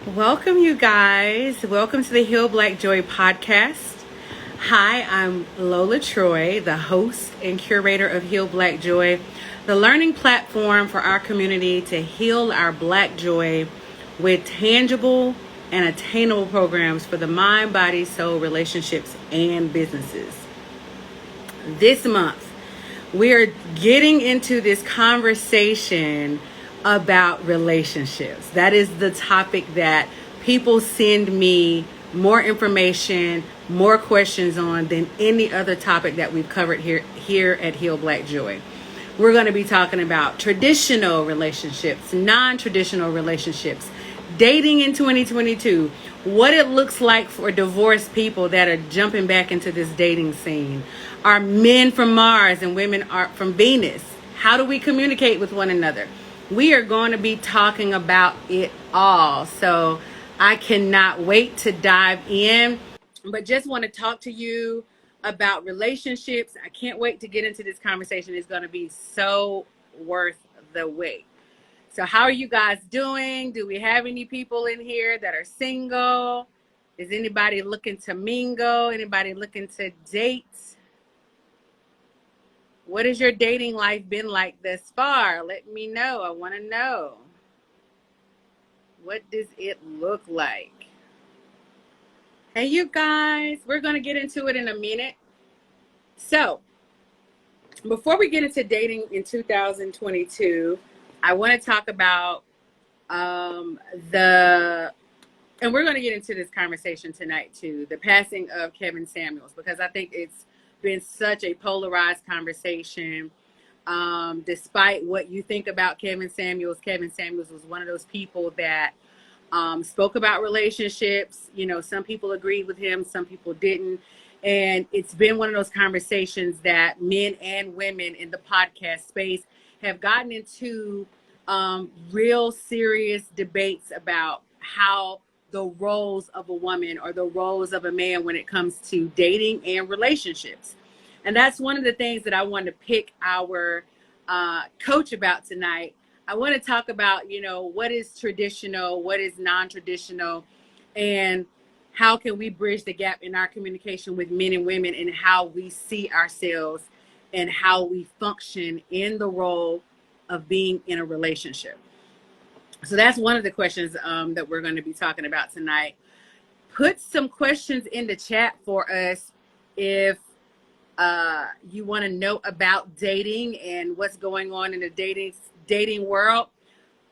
Welcome, you guys. Welcome to the Heal Black Joy podcast. Hi, I'm Lola Troy, the host and curator of Heal Black Joy, the learning platform for our community to heal our Black joy with tangible and attainable programs for the mind, body, soul, relationships, and businesses. This month, we are getting into this conversation about relationships. That is the topic that people send me more information, more questions on than any other topic that we've covered here at Heal Black Joy. We're going to be talking about traditional relationships, non-traditional relationships, dating in 2022, what it looks like for divorced people that are jumping back into this dating scene. Are men from Mars and women are from Venus? How do we communicate with one another? We are going to be talking about it all. So I cannot wait to dive in, but just want to talk to you about relationships. I can't wait to get into this conversation. It's going to be so worth the wait. So how are you guys doing? Do we have any people in here that are single? Is anybody looking to mingle? Anybody looking to date? What has your dating life been like thus far? Let me know. I want to know. What does it look like? Hey, you guys, we're going to get into it in a minute. So, before we get into dating in 2022, I want to talk about and we're going to get into this conversation tonight too, the passing of Kevin Samuels, because I think it's been such a polarized conversation. Despite what you think about Kevin Samuels was one of those people that spoke about relationships. You know, some people agreed with him, some people didn't. And it's been one of those conversations that men and women in the podcast space have gotten into real serious debates about how the roles of a woman or the roles of a man when it comes to dating and relationships. And that's one of the things that I wanted to pick our coach about tonight. I want to talk about, you know, what is traditional, what is non-traditional, and how can we bridge the gap in our communication with men and women and how we see ourselves and how we function in the role of being in a relationship. So that's one of the questions that we're going to be talking about tonight. Put some questions in the chat for us if you want to know about dating and what's going on in the dating world.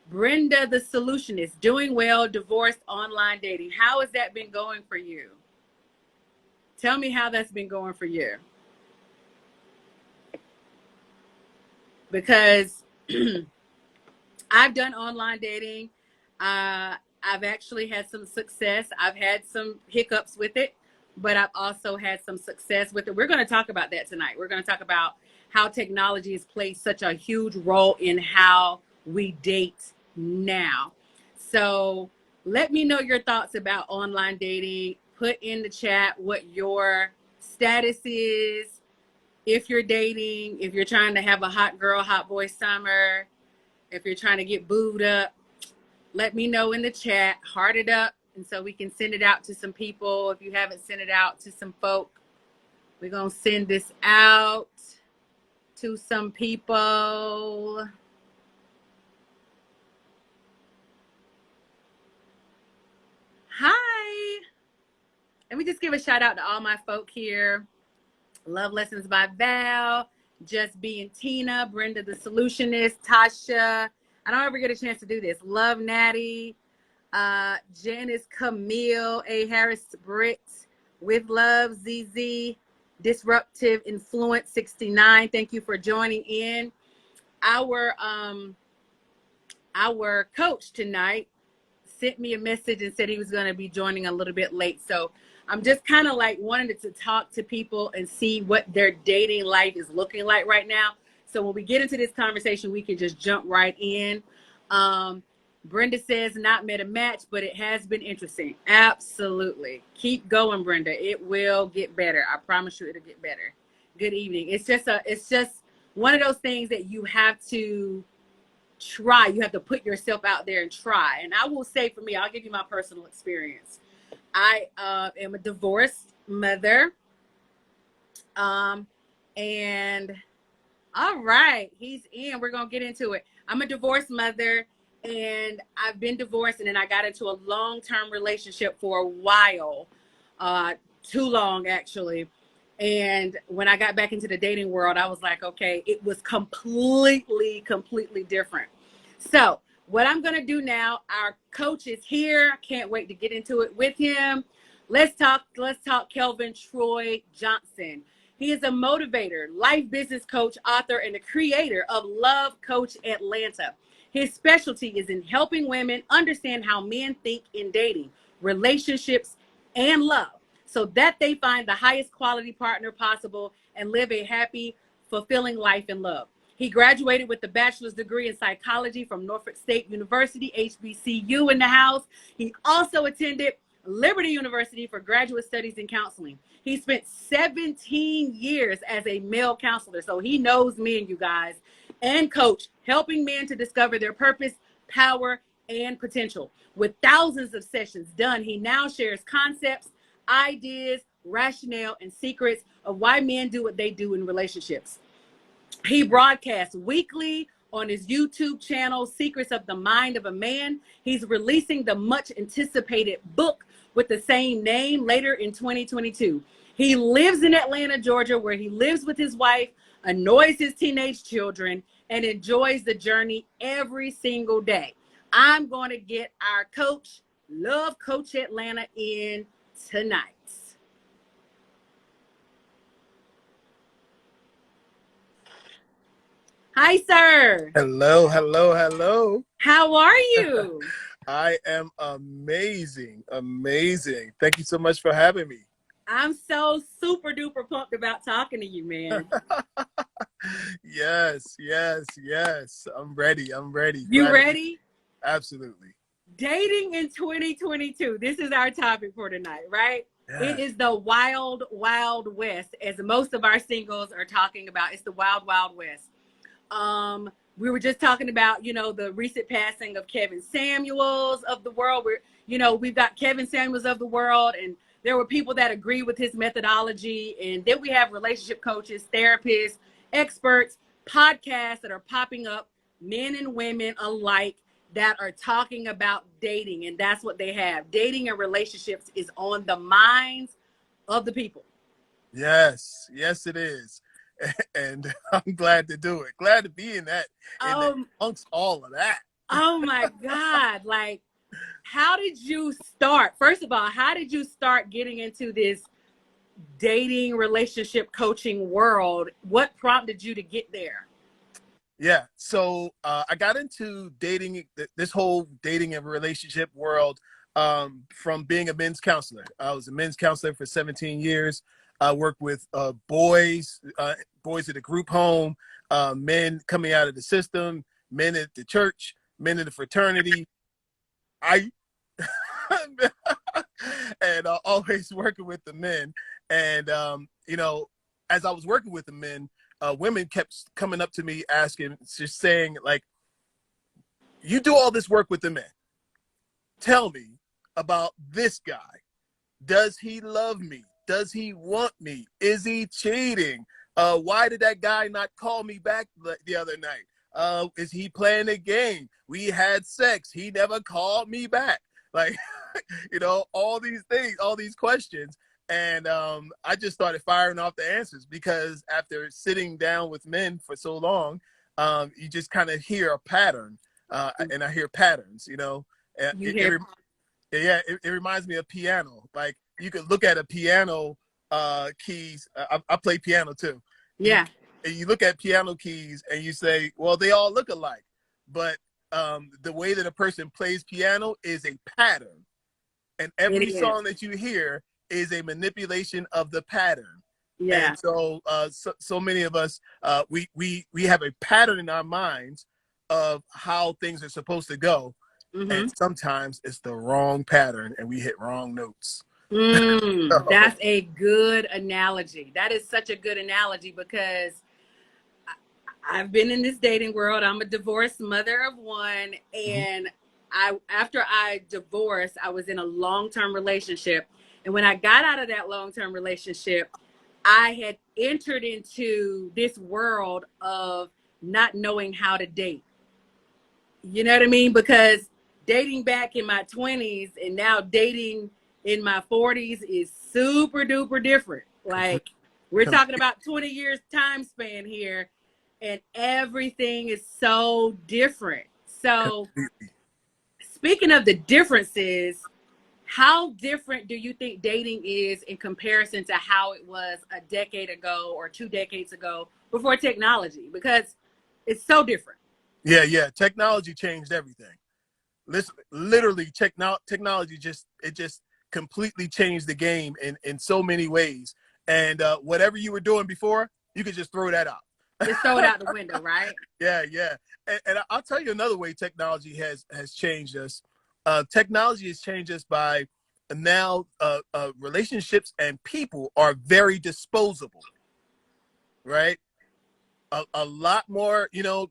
Brenda, the solutionist, doing well, divorced, online dating. How has that been going for you? Tell me how that's been going for you. Because I've done online dating. I've actually had some success. I've had some hiccups with it, but I've also had some success with it. We're going to talk about that tonight. We're going to talk about how technology has played such a huge role in how we date now. So let me know your thoughts about online dating. Put in the chat what your status is. If you're dating, if you're trying to have a hot girl, hot boy summer, if you're trying to get booed up, let me know in the chat. Heart it up, and so we can send it out to some people. If you haven't sent it out to some folk, we're going to send this out to some people. Hi. Let me just give a shout out to all my folk here. Love Lessons by Val, Just Being Tina, Brenda the Solutionist, Tasha. I don't ever get a chance to do this. Love Natty, Janice Camille, A. Harris Britt, With Love, ZZ, Disruptive Influence 69. Thank you for joining in. Our coach tonight sent me a message and said he was going to be joining a little bit late. So I'm just kind of like wanting to talk to people and see what their dating life is looking like right now. So when we get into this conversation, we can just jump right in. Brenda says not met a match, but it has been interesting. Absolutely. Keep going, Brenda. It will get better. I promise you it'll get better. Good evening. It's just one of those things that you have to try. You have to put yourself out there and try. And I will say for me, I'll give you my personal experience. I am a divorced mother. And all right, he's in. We're going to get into it. I'm a divorced mother, and I've been divorced, and then I got into a long-term relationship for a while, too long, actually. And when I got back into the dating world, I was like, okay, it was completely different. So what I'm going to do now, our coach is here. Can't wait to get into it with him. Let's talk Kelvin Troy Johnson. He is a motivator, life business coach, author, and the creator of Love Coach Atlanta. His specialty is in helping women understand how men think in dating, relationships, and love, so that they find the highest quality partner possible and live a happy, fulfilling life in love. He graduated with a bachelor's degree in psychology from Norfolk State University, HBCU in the house. He also attended Liberty University for graduate studies in counseling. He spent 17 years as a male counselor, so he knows men, you guys, and coach, helping men to discover their purpose, power, and potential. With thousands of sessions done, he now shares concepts, ideas, rationale, and secrets of why men do what they do in relationships. He broadcasts weekly on his YouTube channel, Secrets of the Mind of a Man. He's releasing the much anticipated book with the same name later in 2022. He lives in Atlanta, Georgia, where he lives with his wife, annoys his teenage children, and enjoys the journey every single day. I'm going to get our coach, Love Coach Atlanta, in tonight. Hi, sir. Hello. How are you? I am amazing. Thank you so much for having me. I'm so super duper pumped about talking to you, man. Yes. I'm ready. You ready? Absolutely. Dating in 2022. This is our topic for tonight, right? Yeah. It is the wild, wild west, as most of our singles are talking about. It's the wild, wild west. We were just talking about, the recent passing of Kevin Samuels of the world. We've got Kevin Samuels of the world, and there were people that agree with his methodology. And then we have relationship coaches, therapists, experts, podcasts that are popping up, men and women alike, that are talking about dating. And that's what they have. Dating and relationships is on the minds of the people. Yes, it is. And I'm glad to do it. Glad to be in that, amongst all of that. Oh my God. Like, how did you start? First of all, how did you start getting into this dating relationship coaching world? What prompted you to get there? Yeah. So I got into dating, this whole dating and relationship world from being a men's counselor. I was a men's counselor for 17 years. I worked with boys at a group home, men coming out of the system, men at the church, men in the fraternity. And always working with the men. And, as I was working with the men, women kept coming up to me asking, just saying, like, you do all this work with the men. Tell me about this guy. Does he love me? Does he want me? Is he cheating? Why did that guy not call me back the other night? Is he playing a game? We had sex. He never called me back. Like, all these things, all these questions. And I just started firing off the answers, because after sitting down with men for so long, you just kind of hear a pattern. And I hear patterns, It reminds me of piano. Like, you could look at a piano keys. I play piano too. Yeah. You look at piano keys and you say, well, they all look alike. But the way that a person plays piano is a pattern. And every song that you hear is a manipulation of the pattern. Yeah. And so many of us, we have a pattern in our minds of how things are supposed to go. Mm-hmm. And sometimes it's the wrong pattern and we hit wrong notes. That's a good analogy. That is such a good analogy, because I've been in this dating world. I'm a divorced mother of one, and after I divorced, I was in a long-term relationship. And when I got out of that long-term relationship, I had entered into this world of not knowing how to date. You know what I mean? Because dating back in my 20s and now dating in my 40s is super duper different. Like, we're talking about 20 years time span here, and everything is so different. So, speaking of the differences, how different do you think dating is in comparison to how it was a decade ago or 2 decades ago before technology? Because it's so different. Yeah. Technology changed everything. Literally, technology just completely changed the game in so many ways. And whatever you were doing before, you could just throw that out. Just throw it out the window, right? Yeah. And I'll tell you another way technology has changed us. Technology has changed us by now relationships and people are very disposable, right? A lot more,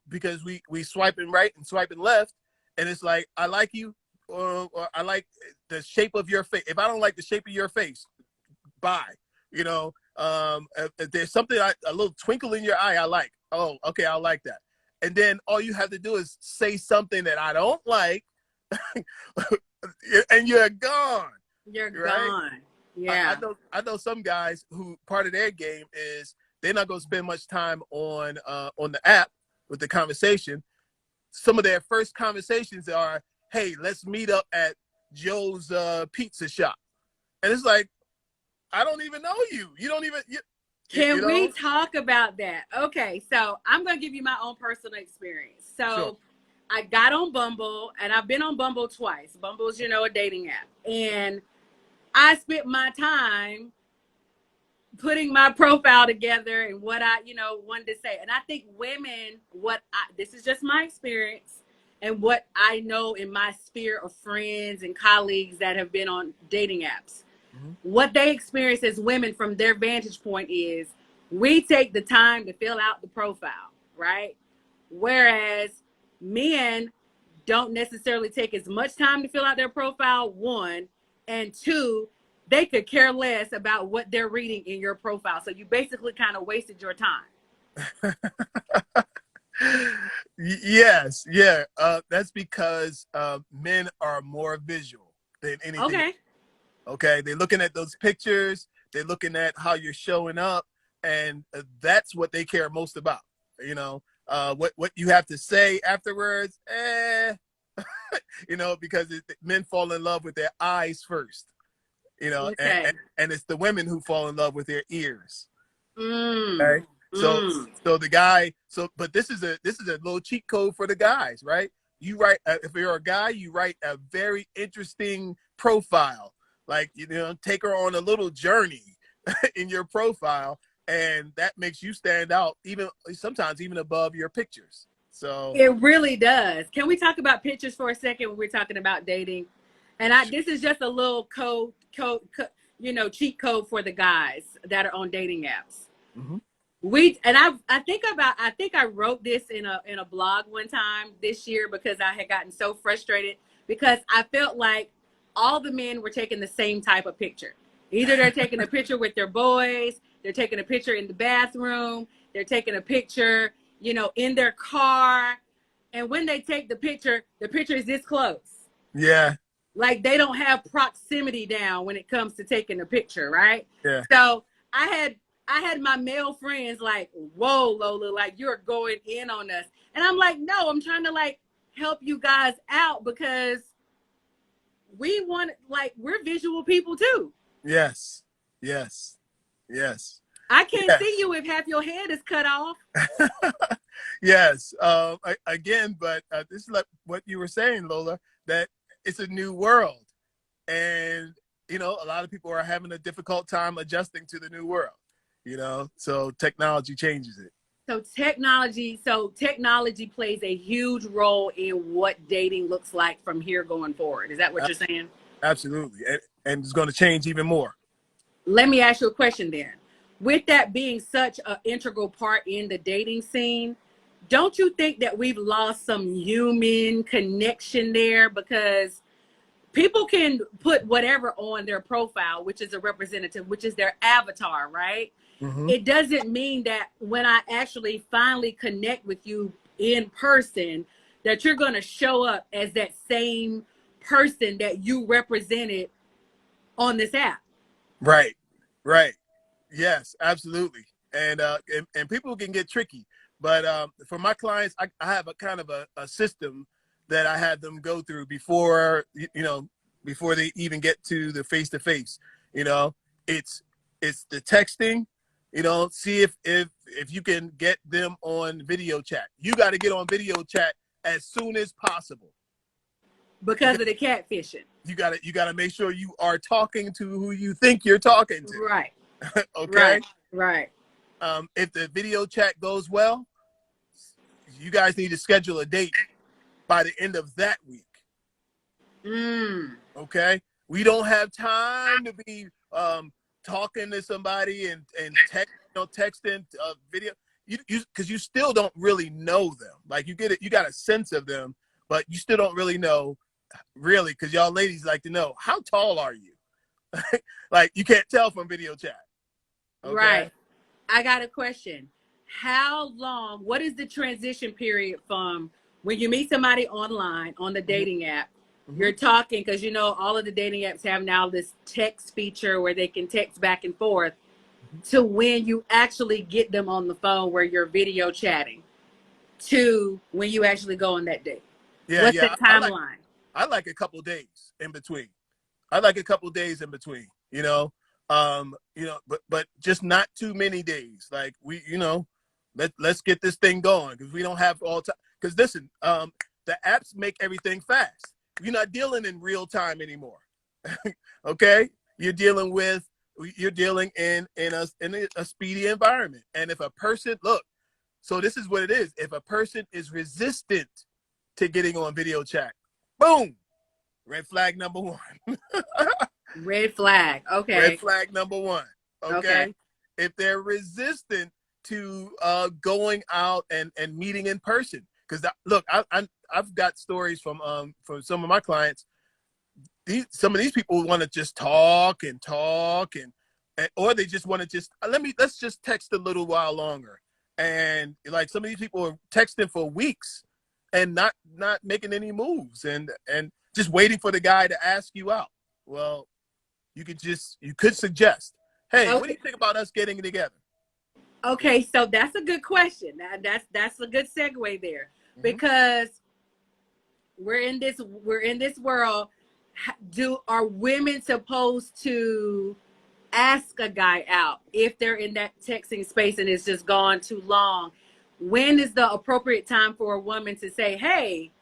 because we swiping right and swiping left, and it's like, I like you, or I like the shape of your face. If I don't like the shape of your face, bye. If there's something, a little twinkle in your eye, I like. Oh, okay, I like that. And then all you have to do is say something that I don't like, and you're gone. You're right? gone. Yeah. I know some guys who part of their game is they're not going to spend much time on the app with the conversation. Some of their first conversations are, "Hey, let's meet up at Joe's pizza shop," and it's like, I don't even know you. You don't even. Can we talk about that? Okay, so I'm going to give you my own personal experience. So Sure. I got on Bumble, and I've been on Bumble twice. Bumble's, a dating app. And I spent my time putting my profile together and what I, wanted to say. And I think women, this is just my experience and what I know in my sphere of friends and colleagues that have been on dating apps. What they experience as women from their vantage point is we take the time to fill out the profile, right? Whereas men don't necessarily take as much time to fill out their profile, one, and two, they could care less about what they're reading in your profile. So you basically kind of wasted your time. Yes, yeah. That's because men are more visual than anything. Okay, they're looking at those pictures. They're looking at how you're showing up, and that's what they care most about. What you have to say afterwards, because men fall in love with their eyes first. Okay. And it's the women who fall in love with their ears. Okay. So the guy. But this is a little cheat code for the guys, right? You write if you're a guy, you write a very interesting profile. Like, take her on a little journey in your profile, and that makes you stand out sometimes even above your pictures. So it really does. Can we talk about pictures for a second when we're talking about dating? And this is just a little code, cheat code for the guys that are on dating apps. I think I wrote this in a blog one time this year because I had gotten so frustrated because I felt like all the men were taking the same type of picture. Either they're taking a picture with their boys, they're taking a picture in the bathroom, they're taking a picture, in their car. And when they take the picture is this close. Yeah. Like they don't have proximity down when it comes to taking a picture, right? Yeah. So I had my male friends like, "Whoa, Lola, like you're going in on us." And I'm like, "No, I'm trying to like help you guys out because we're visual people too." Yes. I can't see you if half your head is cut off. Yes. Again, but this is like what you were saying, Lola, that it's a new world. And, a lot of people are having a difficult time adjusting to the new world, so technology changes it. So technology plays a huge role in what dating looks like from here going forward. Is that what you're saying? Absolutely. And it's going to change even more. Let me ask you a question then. With that being such an integral part in the dating scene, don't you think that we've lost some human connection there? Because people can put whatever on their profile, which is a representative, which is their avatar, right? Mm-hmm. It doesn't mean that when I actually finally connect with you in person, that you're going to show up as that same person that you represented on this app. Right. Right. Yes, absolutely. And people can get tricky. But for my clients, I have a kind of a system that I had them go through before, before they even get to the face to face. You know, it's the texting. See if you can get them on video chat. You got to get on video chat as soon as possible Because of the catfishing. you gotta make sure you are talking to who you think you're talking to. Right. Okay. Right. If the video chat goes well, you guys need to schedule a date by the end of that week. Okay. We don't have time to be talking to somebody and texting video. You because you still don't really know them. Like you got a sense of them, but you still don't really know. Really, because y'all ladies like to know, how tall are you? Like you can't tell from video chat. Okay? Right. I got a question. How long, what is the transition period from when you meet somebody online on the dating app, you're talking, because all of the dating apps have now this text feature where they can text back and forth, to when you actually get them on the phone where you're video chatting, to when you actually go on that date? Yeah, what's the timeline? I like a couple days in between. But just not too many days. Like let's get this thing going, because we don't have all time. Because listen, the apps make everything fast. You're not dealing in real time anymore. Okay, you're dealing in a speedy environment. And if a person so this is what it is. If a person is resistant to getting on video chat, boom, red flag number one. Red flag. Okay. Red flag number one. Okay. If they're resistant to going out and meeting in person, because I've got stories from some of my clients. Some of these people want to just talk and or they just want to just let's just text a little while longer. And like some of these people are texting for weeks and not making any moves and just waiting for the guy to ask you out. Well, you could suggest, hey, what do you think about us getting together? Okay, so that's a good question. That's a good segue there, because we're in this world. Are women supposed to ask a guy out if they're in that texting space and it's just gone too long? When is the appropriate time for a woman to say, hey,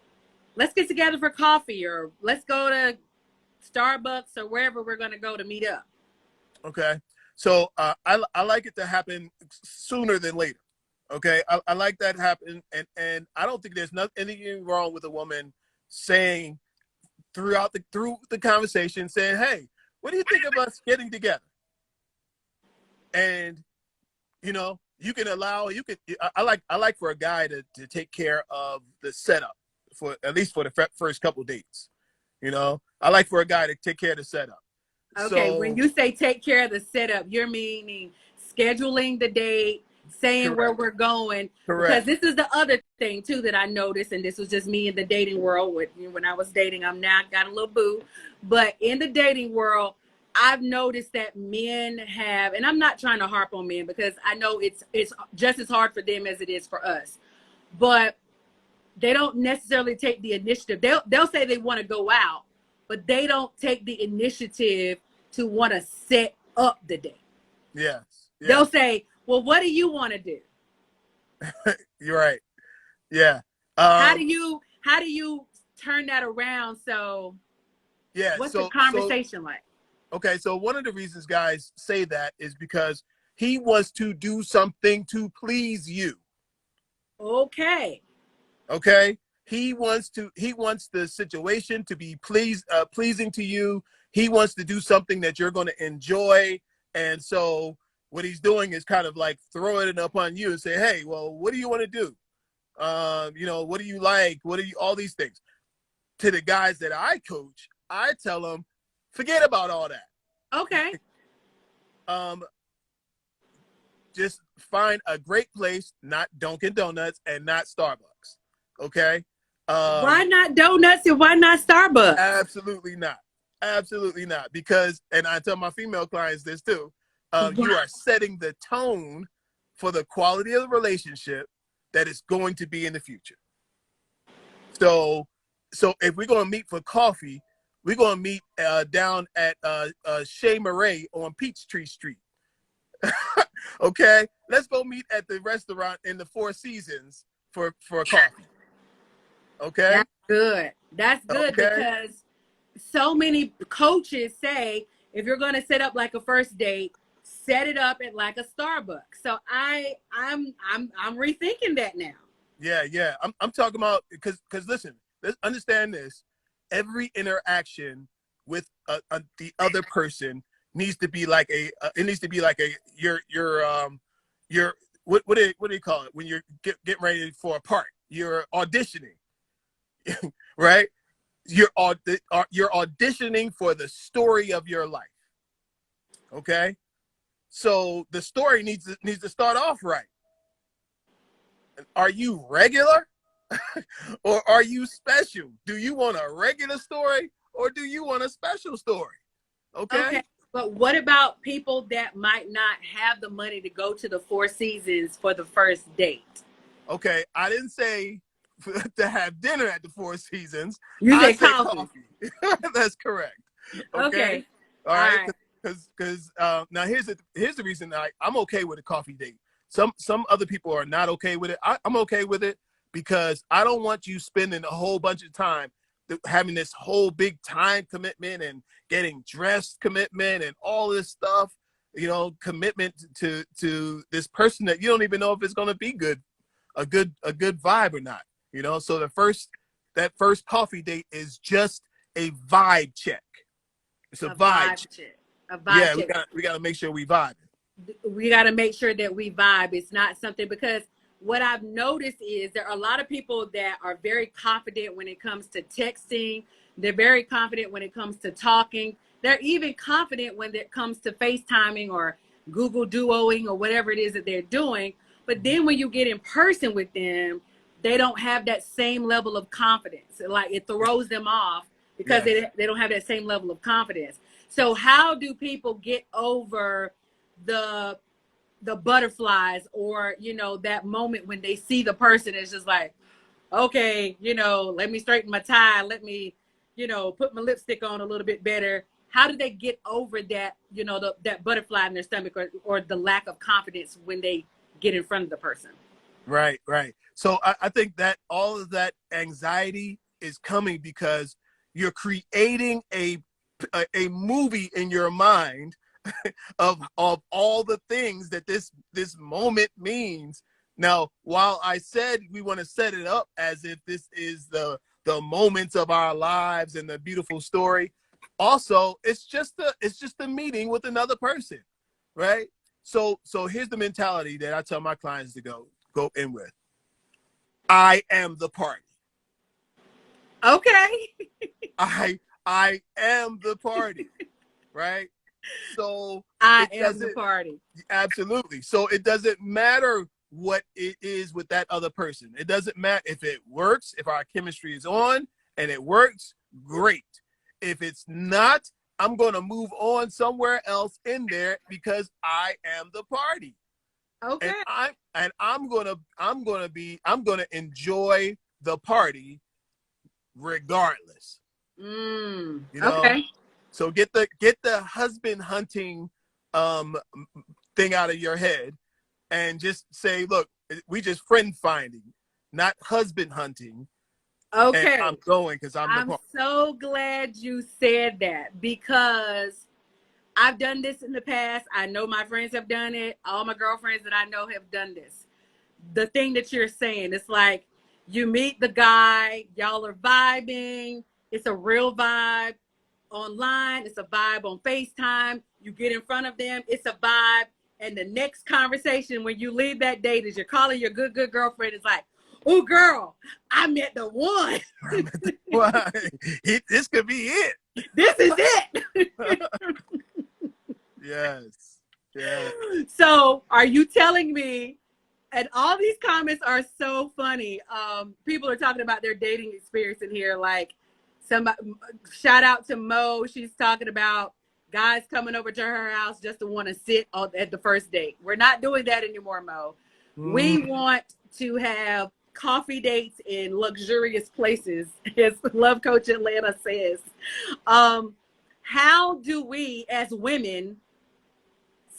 let's get together for coffee, or let's go to Starbucks, or wherever we're going to go to meet up? Okay. So I like it to happen sooner than later. Okay. I like that happen. And I don't think there's anything wrong with a woman saying through the conversation, saying, hey, what do you think of us getting together? And, you can I like for a guy to take care of the setup at least for the first couple of dates. I like for a guy to take care of the setup. Okay, so, when you say take care of the setup, you're meaning scheduling the date, saying correct. Where we're going. Correct. Because this is the other thing too that I noticed, and this was just me in the dating world. When I was dating, I'm now got a little boo, but in the dating world, I've noticed that men have, and I'm not trying to harp on men because I know it's just as hard for them as it is for us, but they don't necessarily take the initiative. They'll say they want to go out, but they don't take the initiative to want to set up the date. Yes. They'll say, well, what do you want to do? You're right. Yeah. How do you turn that around? So what's the conversation like? Okay. So one of the reasons guys say that is because he wants to do something to please you. Okay. He wants the situation to be pleasing to you. He wants to do something that you're going to enjoy. And so what he's doing is kind of like throwing it upon you and say, hey, well, what do you want to do? You know, what do you like? What do you, all these things. To the guys that I coach, I tell them, forget about all that. Okay. Just find a great place, not Dunkin' Donuts and not Starbucks. Okay. Why not donuts and why not Starbucks? Absolutely not. Absolutely not. Because, and I tell my female clients this too, you are setting the tone for the quality of the relationship that is going to be in the future. So if we're going to meet for coffee, we're going to meet down at Chez Marais on Peachtree Street. Okay, let's go meet at the restaurant in the Four Seasons for a coffee. Okay, that's good. That's good okay, because so many coaches say if you're going to set up like a first date, set it up at like a Starbucks. So I'm rethinking that now. yeah. I'm talking about because listen, let's understand this. Every interaction with the other person needs to be like a your what do you call it when you're getting ready for a part? You're auditioning, right? You're auditioning for the story of your life. Okay, so the story needs to start off right. Are you regular or are you special? Do you want a regular story or do you want a special story? Okay. But what about people that might not have the money to go to the Four Seasons for the first date? Okay, I didn't say to have dinner at the Four Seasons. You I said said coffee. That's correct. Okay. All right. Because now here's the reason I'm okay with a coffee date. Some other people are not okay with it. I'm okay with it because I don't want you spending a whole bunch of time having this whole big time commitment and getting dressed commitment and all this stuff. You know, commitment to this person that you don't even know if it's going to be good, a good vibe or not. You know, so that first coffee date is just a vibe check. It's a vibe check. A vibe check. We got to make sure we vibe. We got to make sure that we vibe. It's not something, because what I've noticed is there are a lot of people that are very confident when it comes to texting. They're very confident when it comes to talking. They're even confident when it comes to FaceTiming or Google Duoing or whatever it is that they're doing. But then when you get in person with them, they don't have that same level of confidence. Like, it throws them off because they don't have that same level of confidence. So how do people get over the butterflies, or, you know, that moment when they see the person, it's just like, okay, you know, let me straighten my tie, let me, you know, put my lipstick on a little bit better. How do they get over that, you know, that butterfly in their stomach, or the lack of confidence when they get in front of the person? Right. So I think that all of that anxiety is coming because you're creating a movie in your mind of all the things that this moment means. Now, while I said we want to set it up as if this is the moments of our lives and the beautiful story, also it's just a meeting with another person, right? So here's the mentality that I tell my clients to go in with. I am the party. Okay. I am the party, right? So I am the party. Absolutely. So it doesn't matter what it is with that other person. It doesn't matter if it works, if our chemistry is on and it works, great. If it's not, I'm going to move on somewhere else in there because I am the party. Okay. And I'm going to enjoy the party regardless. You know? Okay. So get the husband hunting thing out of your head and just say, look, we just friend finding, not husband hunting. Okay. And I'm going because I'm so glad you said that, because I've done this in the past. I know my friends have done it. All my girlfriends that I know have done this. The thing that you're saying, it's like you meet the guy, y'all are vibing. It's a real vibe online. It's a vibe on FaceTime. You get in front of them. It's a vibe. And the next conversation when you leave that date is you're calling your good girlfriend. It's like, Oh, girl, I met the one. Why? This could be it. This is it. Yes. Yeah. So are you telling me, and all these comments are so funny. People are talking about their dating experience in here. Like, somebody, shout out to Mo. She's talking about guys coming over to her house just to want to sit at the first date. We're not doing that anymore, Mo. We want to have coffee dates in luxurious places, as Love Coach Atlanta says. How do we as women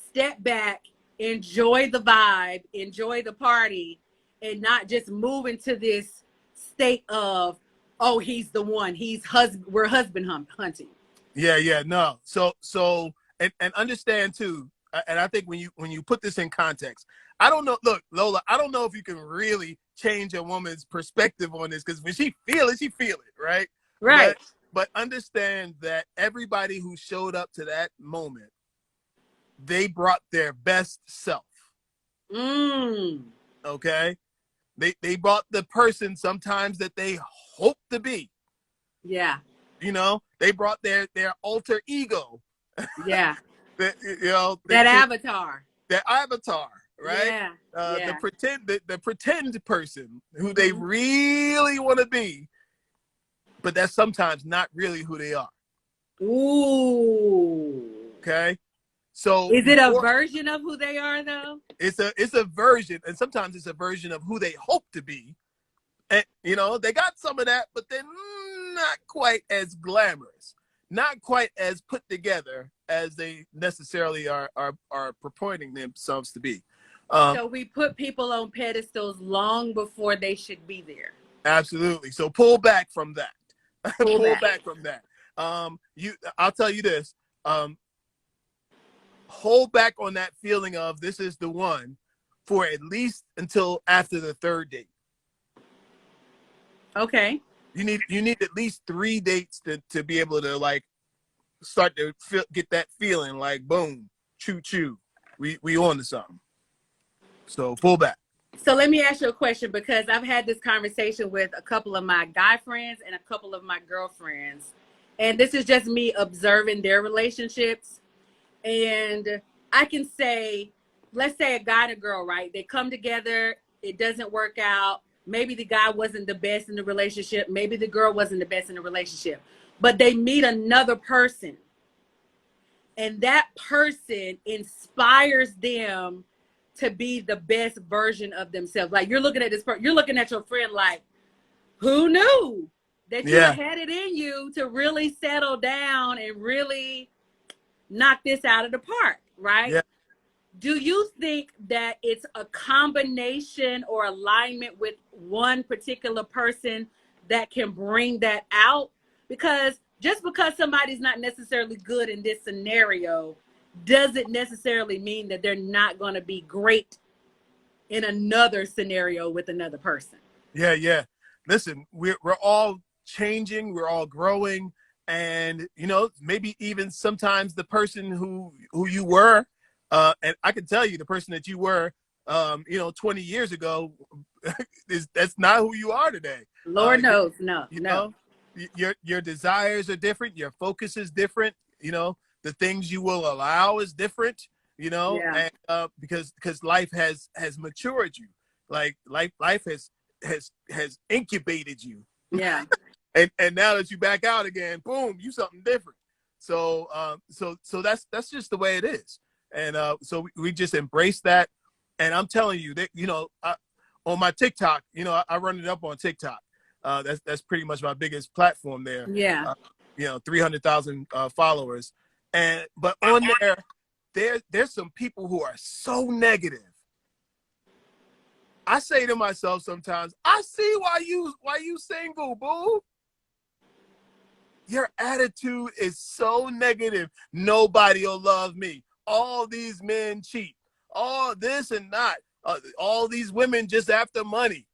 step back, enjoy the vibe, enjoy the party, and not just move into this state of, oh, he's the one, we're husband hunting? Yeah, no. So and understand too, and I think when you put this in context, I don't know. Look, Lola, I don't know if you can really change a woman's perspective on this, because when she feel it, right? Right. But understand that everybody who showed up to that moment, they brought their best self. Okay? They brought the person sometimes that they hope to be. Yeah. You know, they brought their alter ego. Yeah. That Avatar. Their avatar, right? Yeah. The pretend person who they really want to be, but that's sometimes not really who they are. Ooh. Okay? So is it a version of who they are, though? It's a version, and sometimes it's a version of who they hope to be. And they got some of that, but they're not quite as glamorous, not quite as put together as they necessarily are purporting themselves to be. So we put people on pedestals long before they should be there. Absolutely. So pull back from that. Pull back from that. I'll tell you this. Hold back on that feeling of this is the one for at least until after the third date. Okay. You need at least 3 dates to be able to like start to get that feeling like boom, choo choo, we on to something. So pull back. So let me ask you a question, because I've had this conversation with a couple of my guy friends and a couple of my girlfriends, and this is just me observing their relationships. And I can say, let's say a guy and a girl, right? They come together, it doesn't work out. Maybe the guy wasn't the best in the relationship. Maybe the girl wasn't the best in the relationship. But they meet another person, and that person inspires them to be the best version of themselves. Like, you're looking at this person, you're looking at your friend like, who knew that you had it in you to really settle down and really knock this out of the park, right? Yeah. Do you think that it's a combination or alignment with one particular person that can bring that out? Because just because somebody's not necessarily good in this scenario doesn't necessarily mean that they're not going to be great in another scenario with another person. Yeah. Listen, we're all changing, we're all growing, and maybe even sometimes the person who you were, and I can tell you the person that you were 20 years ago that's not who you are today. Lord knows. No. Your desires are different, your focus is different, the things you will allow is different, and because life has matured you, like life has incubated you. Yeah. And now that you back out again, boom, you something different. So so that's just the way it is. And so we just embrace that. And I'm telling you that on my TikTok, I run it up on TikTok. That's pretty much my biggest platform there. Yeah. 300,000 followers. But on there's some people who are so negative. I say to myself sometimes, I see why you single, boo. Your attitude is so negative. Nobody will love me. All these men cheat. All this and that. All these women just after money.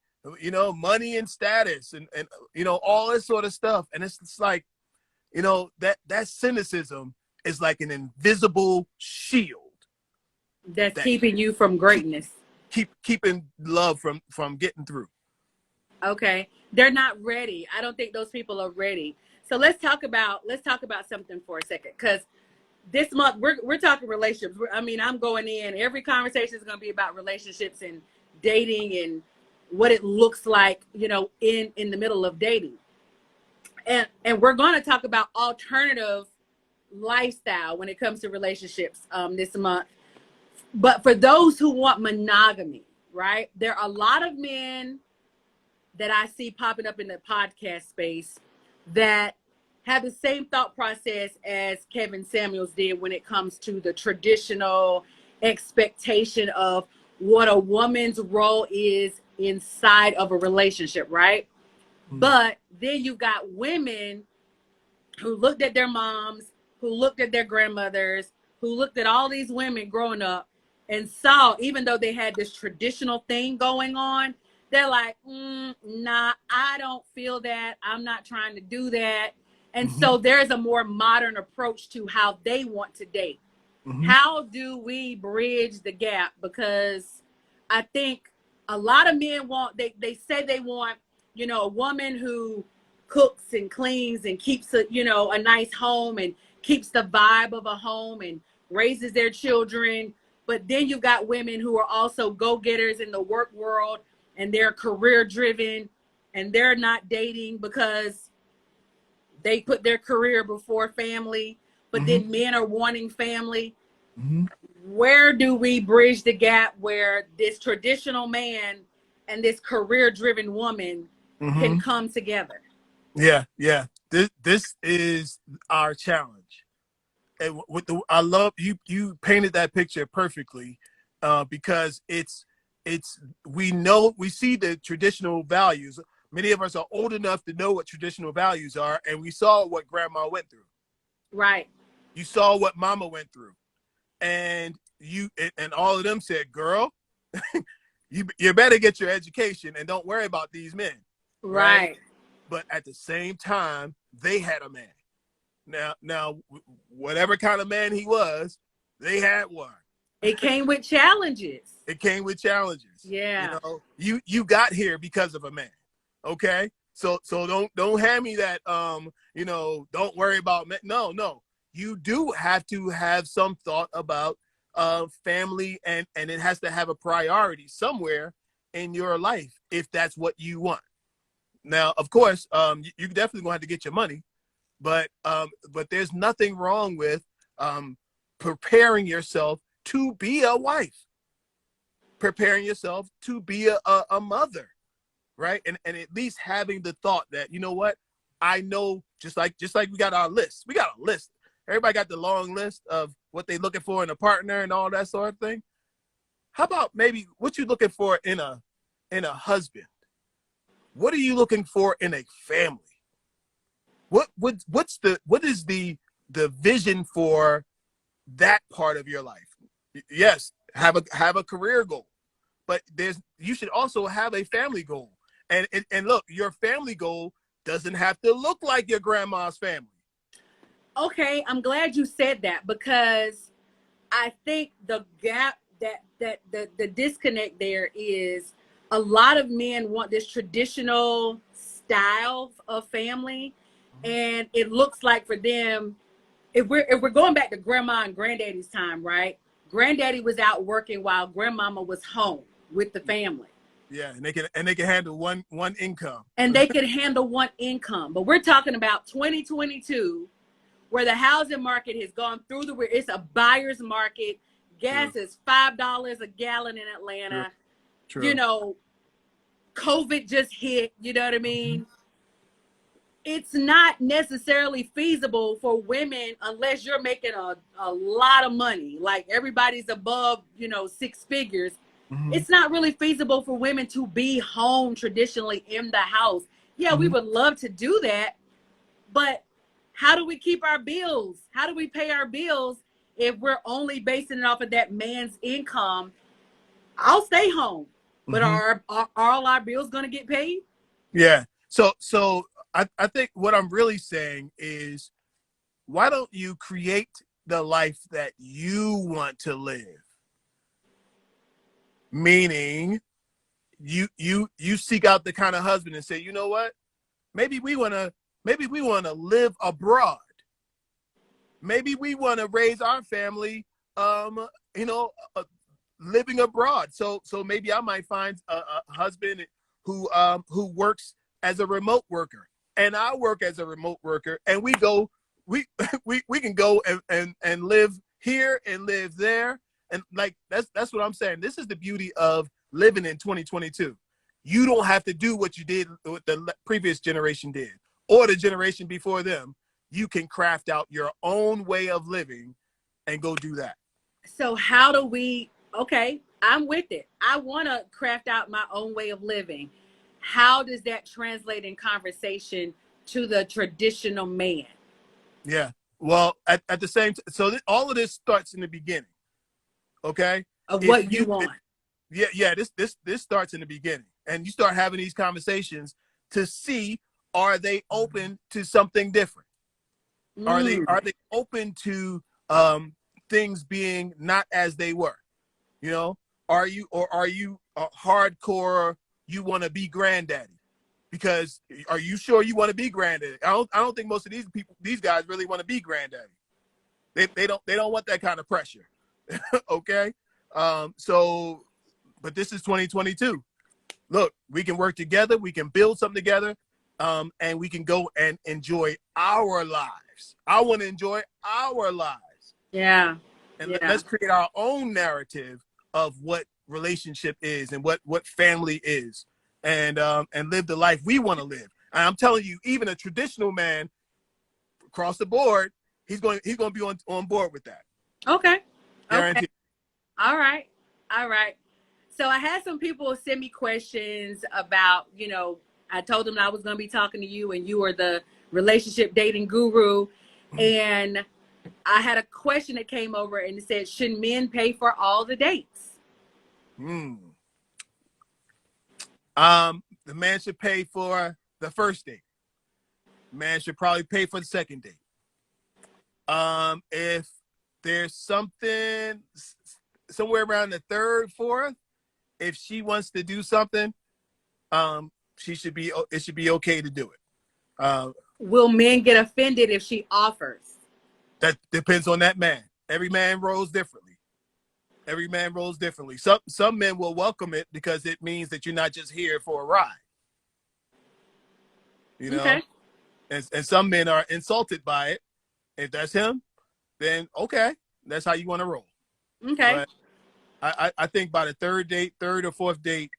Money and status and all this sort of stuff. And it's just like, that cynicism is like an invisible shield that's keeping you from greatness. Keeping love from getting through. Okay. They're not ready. I don't think those people are ready. So let's talk about something for a second. Because this month we're talking relationships. I'm going in. Every conversation is going to be about relationships and dating and what it looks like, in the middle of dating. And we're going to talk about alternative lifestyle when it comes to relationships this month. But for those who want monogamy, right? There are a lot of men that I see popping up in the podcast space that have the same thought process as Kevin Samuels did when it comes to the traditional expectation of what a woman's role is inside of a relationship, right? But then you got women who looked at their moms, who looked at their grandmothers, who looked at all these women growing up and saw, even though they had this traditional thing going on, they're like, nah, I don't feel that. I'm not trying to do that. And so there's a more modern approach to how they want to date. How do we bridge the gap? Because I think a lot of men they say they want, a woman who cooks and cleans and keeps a nice home and keeps the vibe of a home and raises their children. But then you've got women who are also go-getters in the work world and they're career driven and they're not dating because they put their career before family, but then men are wanting family. Where do we bridge the gap where this traditional man and this career driven woman can come together? Yeah. This is our challenge. And I love you painted that picture perfectly, because we see the traditional values. Many of us are old enough to know what traditional values are, and we saw what grandma went through. Right. You saw what mama went through, and all of them said, "Girl, you better get your education and don't worry about these men." Right. But at the same time, they had a man. Now, whatever kind of man he was, they had one. It came with challenges. Yeah. You got here because of a man. Okay. So don't hand me that, don't worry about men. No. You do have to have some thought about family, and it has to have a priority somewhere in your life if that's what you want. Now, of course, you definitely gonna have to get your money, but there's nothing wrong with preparing yourself to be a wife, preparing yourself to be a mother, right? And at least having the thought that, you know what, I know, just like we got our list. We got a list. Everybody got the long list of what they're looking for in a partner and all that sort of thing. How about maybe what you're looking for in a husband? What are you looking for in a family? What is the vision for that part of your life? Yes, have a career goal, but you should also have a family goal. And look, your family goal doesn't have to look like your grandma's family. Okay, I'm glad you said that, because I think the gap that the disconnect there is a lot of men want this traditional style of family, and it looks like for them, if we're going back to grandma and granddaddy's time, right? Granddaddy was out working while grandmama was home with the family. Yeah, and they can handle one income. And they could handle one income. But we're talking about 2022, where the housing market has gone through the roof. It's a buyer's market. Gas is $5 a gallon in Atlanta. True. COVID just hit. You know what I mean? It's not necessarily feasible for women unless you're making a lot of money. Like everybody's above, 6 figures. It's not really feasible for women to be home traditionally in the house. Yeah, we would love to do that, but how do we keep our bills? How do we pay our bills if we're only basing it off of that man's income? I'll stay home, but are all our bills going to get paid? Yeah. So I think what I'm really saying is, why don't you create the life that you want to live? Meaning, you seek out the kind of husband and say, you know what, maybe we want to live abroad. Maybe we want to raise our family, you know, living abroad. So maybe I might find a husband who works as a remote worker, and I work as a remote worker, and we can go and live here and live there. And like, that's what I'm saying. This is the beauty of living in 2022. You don't have to do what you did, what the previous generation did, or the generation before them. You can craft out your own way of living and go do that. So how do we, okay, I'm with it. I want to craft out my own way of living. How does that translate in conversation to the traditional man? Yeah. Well, at the same time, so all of this starts in the beginning. Okay. Of what you want. Yeah. This starts in the beginning, and you start having these conversations to see, are they open to something different? Are they open to things being not as they were? You know, are you hardcore? You want to be granddaddy? Because are you sure you want to be granddaddy? I don't think most of these guys really want to be granddaddy. They don't want that kind of pressure. Okay. So, but this is 2022. Look, we can work together. We can build something together. And we can go and enjoy our lives. I want to enjoy our lives. Yeah. And let's create our own narrative of what relationship is and what family is, and live the life we want to live. And I'm telling you, even a traditional man across the board, he's going to be on board with that. Okay. Guaranteed. Okay. All right. So I had some people send me questions about, you know, I told them I was going to be talking to you, and you are the relationship dating guru. And I had a question that came over, and it said, should men pay for all the dates? The man should pay for the first date. The man should probably pay for the second date. If there's something somewhere around the third, fourth, if she wants to do something, it should be okay to do it. Will men get offended if she offers? That depends on that man. Every man rolls differently. Some men will welcome it because it means that you're not just here for a ride. You know, okay. And some men are insulted by it. If that's him, then okay, that's how you want to roll. Okay. But I think by the third or fourth date,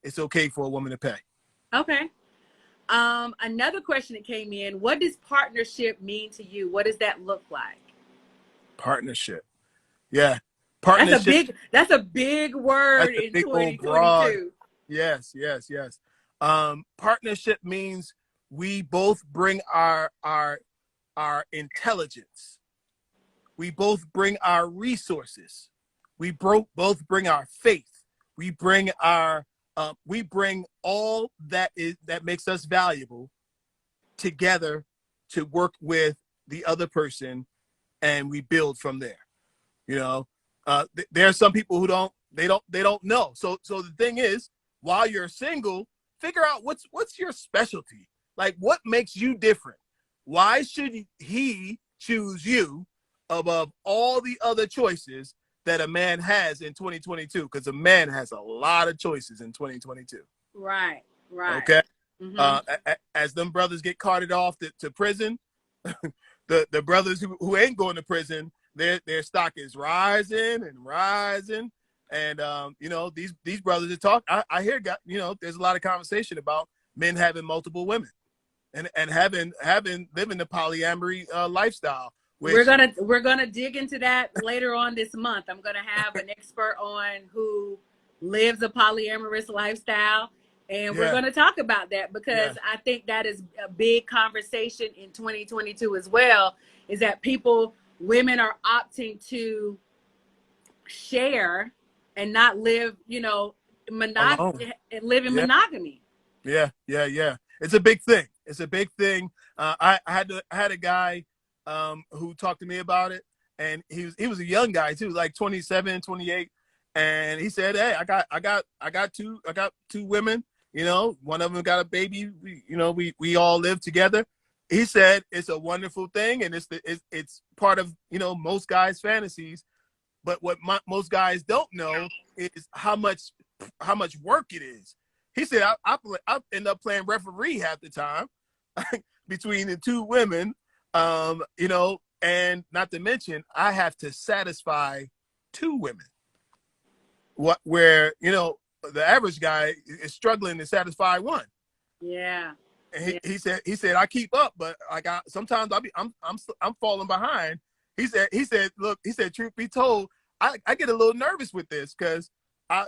it's okay for a woman to pay. Okay. Another question that came in, what does partnership mean to you? What does that look like? Partnership. Yeah. Partnership. That's a big word in 2022. Yes. Partnership means we both bring our intelligence. We both bring our resources. We both bring our faith. We bring all that makes us valuable together to work with the other person, and we build from there. You know, there are some people who don't know. So the thing is, while you're single, figure out what's your specialty. Like, what makes you different? Why should he choose you above all the other choices that a man has in 2022? Because a man has a lot of choices in 2022. Right. Okay. As them brothers get carted off to prison, the brothers who ain't going to prison, their stock is rising and rising. And you know, these brothers that talk, I hear, you know, there's a lot of conversation about men having multiple women and living the polyamory lifestyle. We're gonna dig into that later on this month. I'm gonna have an expert on who lives a polyamorous lifestyle, and we're gonna talk about that, because I think that is a big conversation in 2022 as well. Is that women are opting to share and not live, you know, live in monogamy. Yeah. It's a big thing. I had a guy who talked to me about it, and he was a young guy too, like 27, 28. And he said, "Hey, I got two women. You know, one of them got a baby. We all live together." He said it's a wonderful thing, and it's part of most guys' fantasies. But what most guys don't know is how much work it is. He said I end up playing referee half the time between the two women, and not to mention I have to satisfy two women. Where the average guy is struggling to satisfy one. Yeah. And he said I keep up, but sometimes I'm falling behind. He said look, truth be told, I get a little nervous with this because I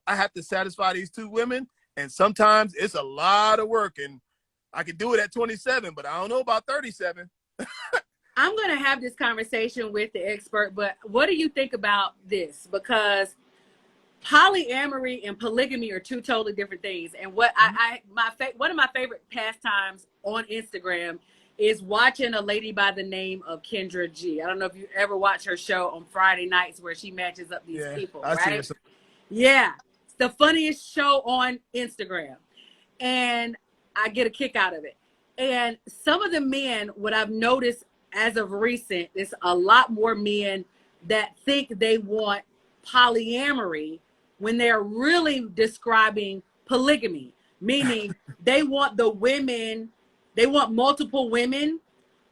have to satisfy these two women, and sometimes it's a lot of work, and I can do it at 27, but I don't know about 37. I'm going to have this conversation with the expert, but what do you think about this? Because polyamory and polygamy are two totally different things. And what one of my favorite pastimes on Instagram is watching a lady by the name of Kendra G. I don't know if you ever watch her show on Friday nights where she matches up these people, right? Yeah. It's the funniest show on Instagram. And I get a kick out of it. And some of the men, what I've noticed as of recent, is a lot more men that think they want polyamory when they're really describing polygamy, meaning they want multiple women,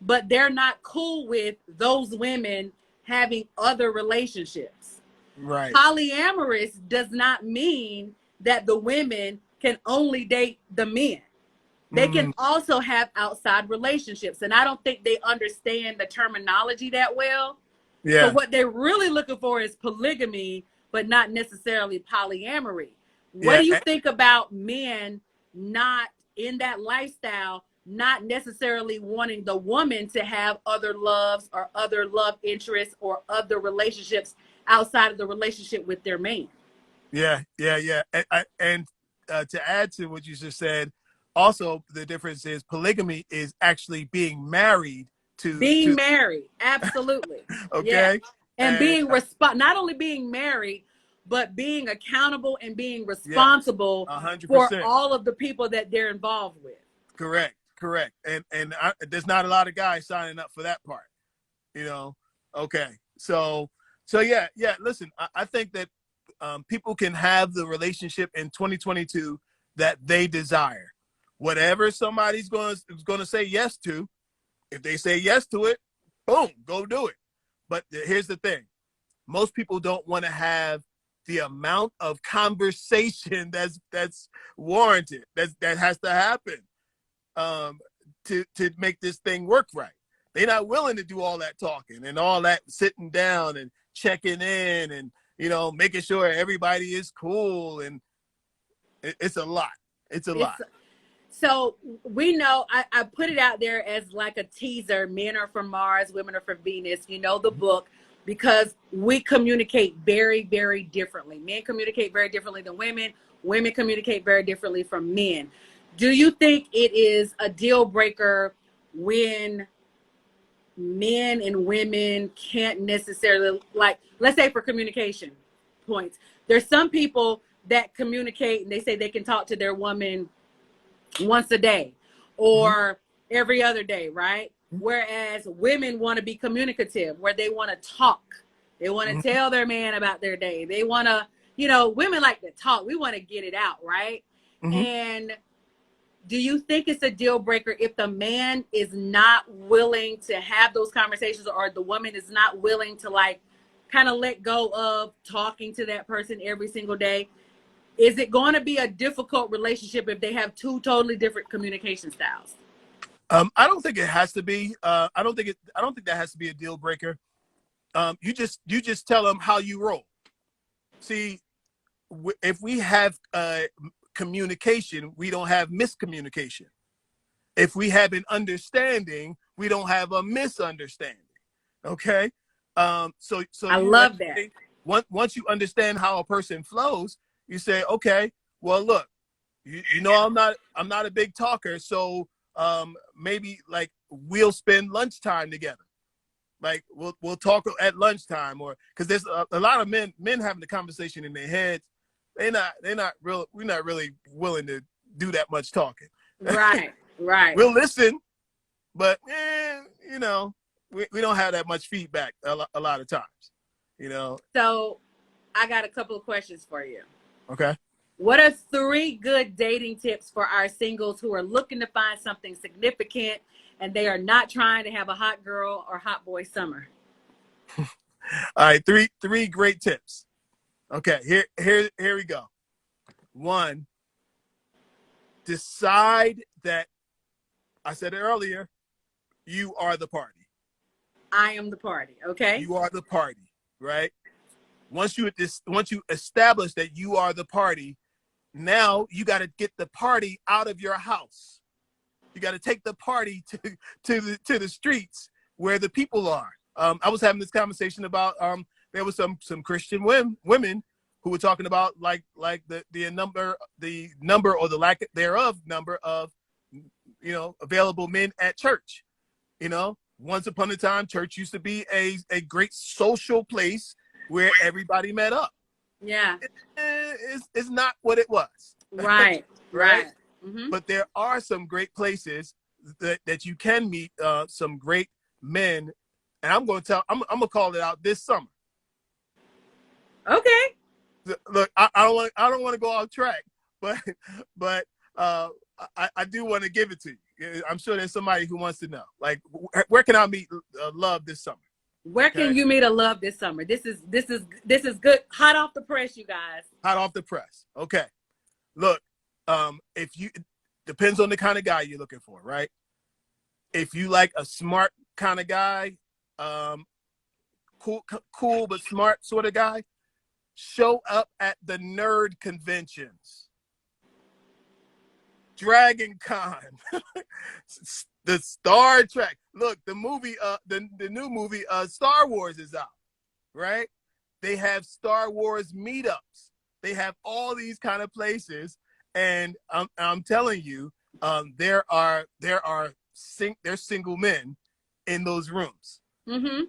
but they're not cool with those women having other relationships. Right. Polyamorous does not mean that the women can only date the men. They can also have outside relationships. And I don't think they understand the terminology that well. Yeah. So what they're really looking for is polygamy, but not necessarily polyamory. What do you think about men not in that lifestyle, not necessarily wanting the woman to have other loves or other love interests or other relationships outside of the relationship with their man? Yeah. And to add to what you just said, also the difference is polygamy is actually being married to married. Absolutely. Okay. Yeah. And being not only being married, but being accountable and being responsible 100%. for all of the people that they're involved with. Correct. And there's not a lot of guys signing up for that part, Okay. So yeah. Listen, I think that people can have the relationship in 2022 that they desire. Whatever somebody's going to say yes to, if they say yes to it, boom, go do it. But here's the thing. Most people don't want to have the amount of conversation that's warranted, that has to happen to make this thing work right. They're not willing to do all that talking and all that sitting down and checking in and, making sure everybody is cool. And it's a lot. It's a lot. So we know, I put it out there as like a teaser. Men are from Mars, women are from Venus, the book, because we communicate very, very differently. Men communicate very differently than women. Women communicate very differently from men. Do you think it is a deal breaker when men and women can't necessarily, like, let's say for communication points, there's some people that communicate and they say they can talk to their woman once a day or every other day, right? Whereas women want to be communicative, where they want to talk. They want to tell their man about their day. They want to, women like to talk. We want to get it out, right? And do you think it's a deal breaker if the man is not willing to have those conversations, or the woman is not willing to kind of let go of talking to that person every single day? Is it going to be a difficult relationship if they have two totally different communication styles? I don't think it has to be. I don't think that has to be a deal breaker. You just tell them how you roll. See, if we have communication, we don't have miscommunication. If we have an understanding, we don't have a misunderstanding. Okay. So I love that. Once you understand how a person flows, you say, okay, well, look, I'm not a big talker, so maybe we'll spend lunchtime together. Like we'll talk at lunchtime, or because there's a lot of men having the conversation in their heads. We're not really willing to do that much talking. Right. Right. We'll listen, but you know, we don't have that much feedback a lot of times, you know. So I got a couple of questions for you. Okay. What are 3 good dating tips for our singles who are looking to find something significant and they are not trying to have a hot girl or hot boy summer? All right, three great tips. Okay, here we go. 1, decide that, I said it earlier, you are the party. I am the party. Okay. You are the party, right? Once you establish that you are the party, now you got to get the party out of your house. You got to take the party to the streets where the people are. I was having this conversation about there was some Christian women who were talking about like the number or the lack thereof number of available men at church. You know, once upon a time, church used to be a great social place where everybody met up. Yeah. It's not what it was. Right. Right. Mm-hmm. But there are some great places that you can meet some great men, and I'm gonna call it out this summer. Okay. Look, I don't want to go off track, but I do want to give it to you. I'm sure there's somebody who wants to know, like, where can I meet love this summer? Where can you meet a love this summer? This is good. Hot off the press, you guys. Hot off the press. Okay. Look, depends on the kind of guy you're looking for, right? If you like a smart kind of guy, cool but smart sort of guy, show up at the nerd conventions. Dragon Con, the Star Trek. Look, the movie, the new movie, Star Wars is out, right? They have Star Wars meetups. They have all these kind of places, and I'm telling you, there's single men in those rooms. Mm-hmm.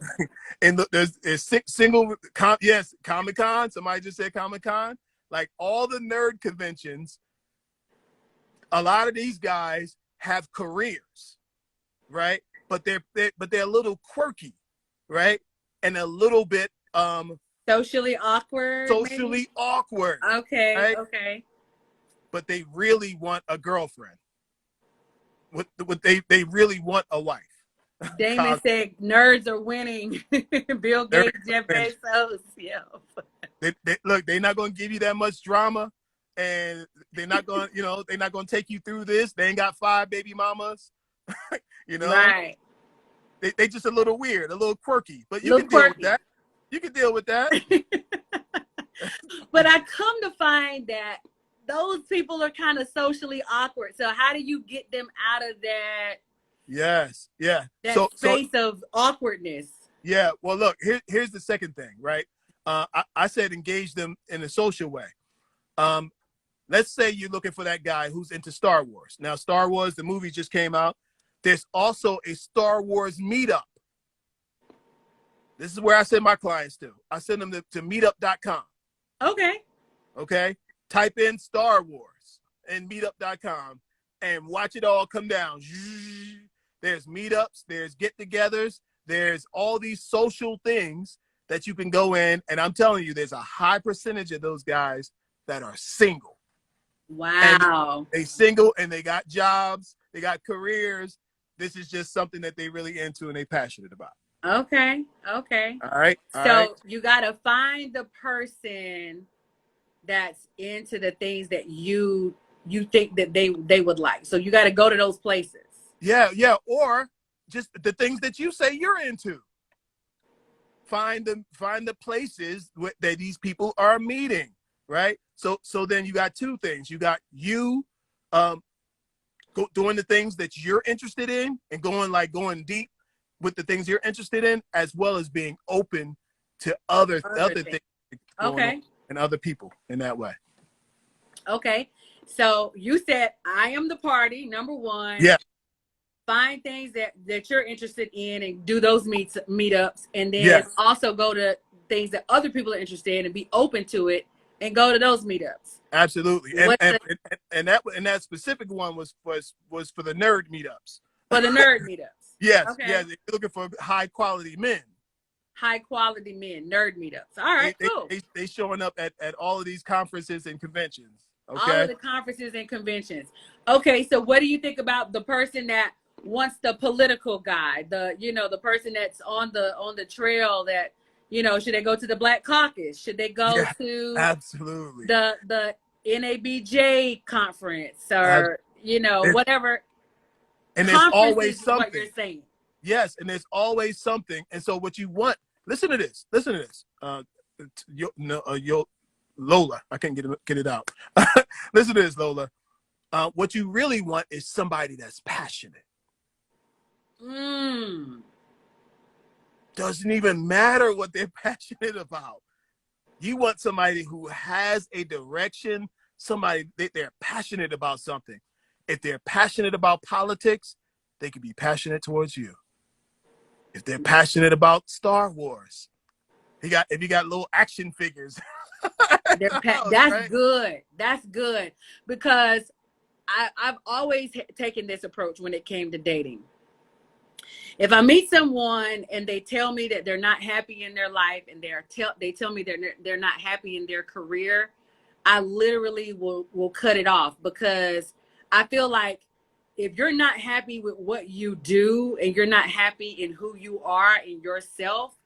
And there's single, yes, Comic-Con. Somebody just said Comic-Con. Like all the nerd conventions, a lot of these guys have careers, right? But they're a little quirky, right? And a little bit socially awkward. Socially awkward. Okay. Right? Okay. But they really want a girlfriend. What they really want a wife. Damon said nerds are winning. Bill Gates, Jeff Bezos. Yeah. Look, they're not going to give you that much drama, and they're not going to take you through this. They ain't got 5 baby mamas. Right. They just a little weird, a little quirky, but you can deal with that. You can deal with that. But I come to find that those people are kind of socially awkward. So how do you get them out of that? Yes. Yeah. That space of awkwardness. Yeah. Well, look, here's the second thing, right? I said engage them in a social way. Let's say you're looking for that guy who's into Star Wars. Now, Star Wars, the movie just came out. There's also a Star Wars meetup. This is where I send my clients to. I send them to meetup.com. Okay. Okay. Type in Star Wars and meetup.com and watch it all come down. There's meetups, there's get-togethers, there's all these social things that you can go in. And I'm telling you, there's a high percentage of those guys that are single. Wow. And they single and they got jobs, they got careers. This is just something that they really into and they passionate about. Okay. All right. So you got to find the person that's into the things that you think that they would like. So you got to go to those places. Yeah. Or just the things that you say you're into. Find the places that these people are meeting, right? So then you got 2 things. You got doing the things that you're interested in and going deep with the things you're interested in, as well as being open to other things. Okay. And other people in that way. Okay. So you said I am the party, number 1. Yeah. find things that you're interested in and do those meetups, and then Yes, also go to things that other people are interested in and be open to it and go to those meetups. absolutely. What And that specific one was for the nerd meetups. for the nerd meetups? Yes, Okay. yes. They're looking for high quality men. High quality men, nerd meetups. All right, cool. They showing up at all of these conferences and conventions. All of Okay. the conferences and conventions. Okay, so what do you think about the person that wants the political guy, the person that's on the trail, that should they go to the Black Caucus? Should they go Yeah, to absolutely. the NABJ conference, Ab- or it- whatever and there's always conferences is what you're something. saying? Yes, and there's always something. And so what you want, listen to this. Listen to this. Lola, I can't get it out. Listen to this, Lola. What you really want is somebody that's passionate. Doesn't even matter what they're passionate about. You want somebody who has a direction, somebody that they're passionate about something. If they're passionate about politics, they can be passionate towards you. If they're passionate about Star Wars, if you got little action figures. That's Right? good. That's good, because I've always taken this approach when it came to dating. If I meet someone and they tell me that they're not happy in their life, and they tell me they're not happy in their career, I literally will cut it off, because I feel like if you're not happy with what you do and you're not happy in who you are in yourself,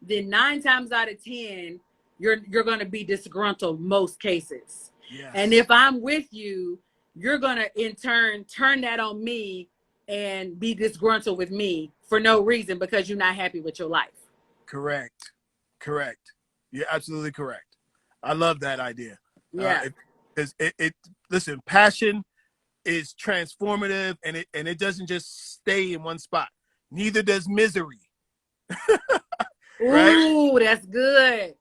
then 9 times out of 10, you're going to be disgruntled most cases. Yes. And if I'm with you, you're going to in turn that on me and be disgruntled with me for no reason, because you're not happy with your life. Correct. You're absolutely correct. I love that idea. Yeah. Listen, passion is transformative, and it doesn't just stay in one spot. Neither does misery. Right? Ooh, that's good.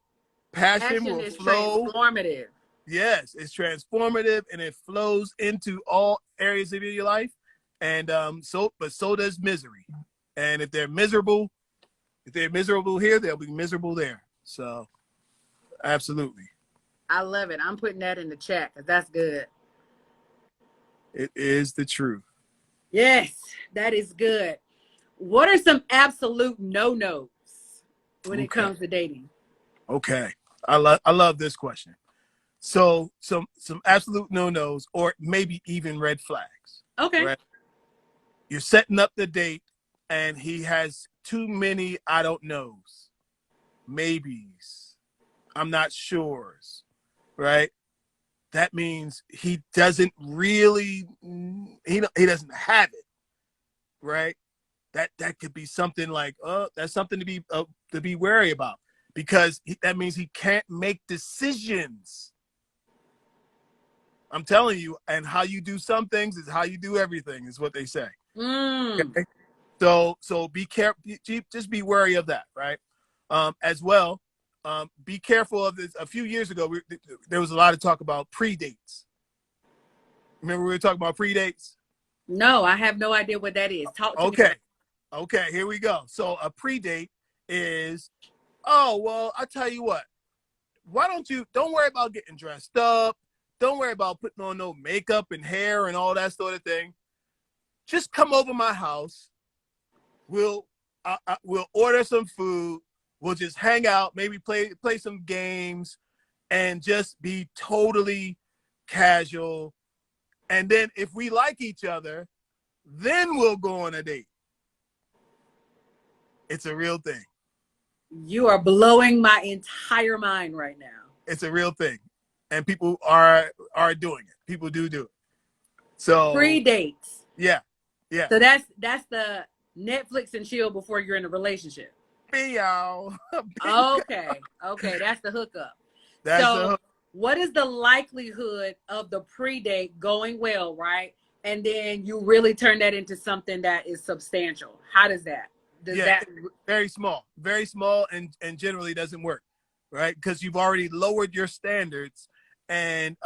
Passion will is flow. transformative. Yes, it's transformative, and it flows into all areas of your life. And so does misery. And if they're miserable here, they'll be miserable there. So absolutely. I love it. I'm putting that in the chat, because that's good. It is the truth. Yes, that is good. What are some absolute no-nos when it comes to dating? Okay. I love this question. So some absolute no-nos, or maybe even red flags. Okay. Right? You're setting up the date and he has too many I don't knows, maybes, I'm not sures, right? That means he doesn't really, he doesn't have it, right? That could be something like, that's something to be wary about, because that means he can't make decisions. I'm telling you, and how you do some things is how you do everything, is what they say. Okay? So be careful. Just be wary of that, right? As well, be careful of this. A few years ago, there was a lot of talk about pre-dates. Remember we were talking about pre-dates? No, I have no idea what that is. Talk to me. Okay, here we go. So a pre-date is, oh, well, I tell you what, don't worry about getting dressed up. Don't worry about putting on no makeup and hair and all that sort of thing. Just come over my house. We'll order some food. We'll just hang out, maybe play some games, and just be totally casual. And then if we like each other, then we'll go on a date. It's a real thing. You are blowing my entire mind right now. It's a real thing. And people are doing it. People do it. So pre-dates. Yeah. So that's the Netflix and chill before you're in a relationship. Bingo. Okay, that's the hookup. What is the likelihood of the pre-date going well, right? And then you really turn that into something that is substantial. How does that? Very small, and generally doesn't work, right? Because you've already lowered your standards, and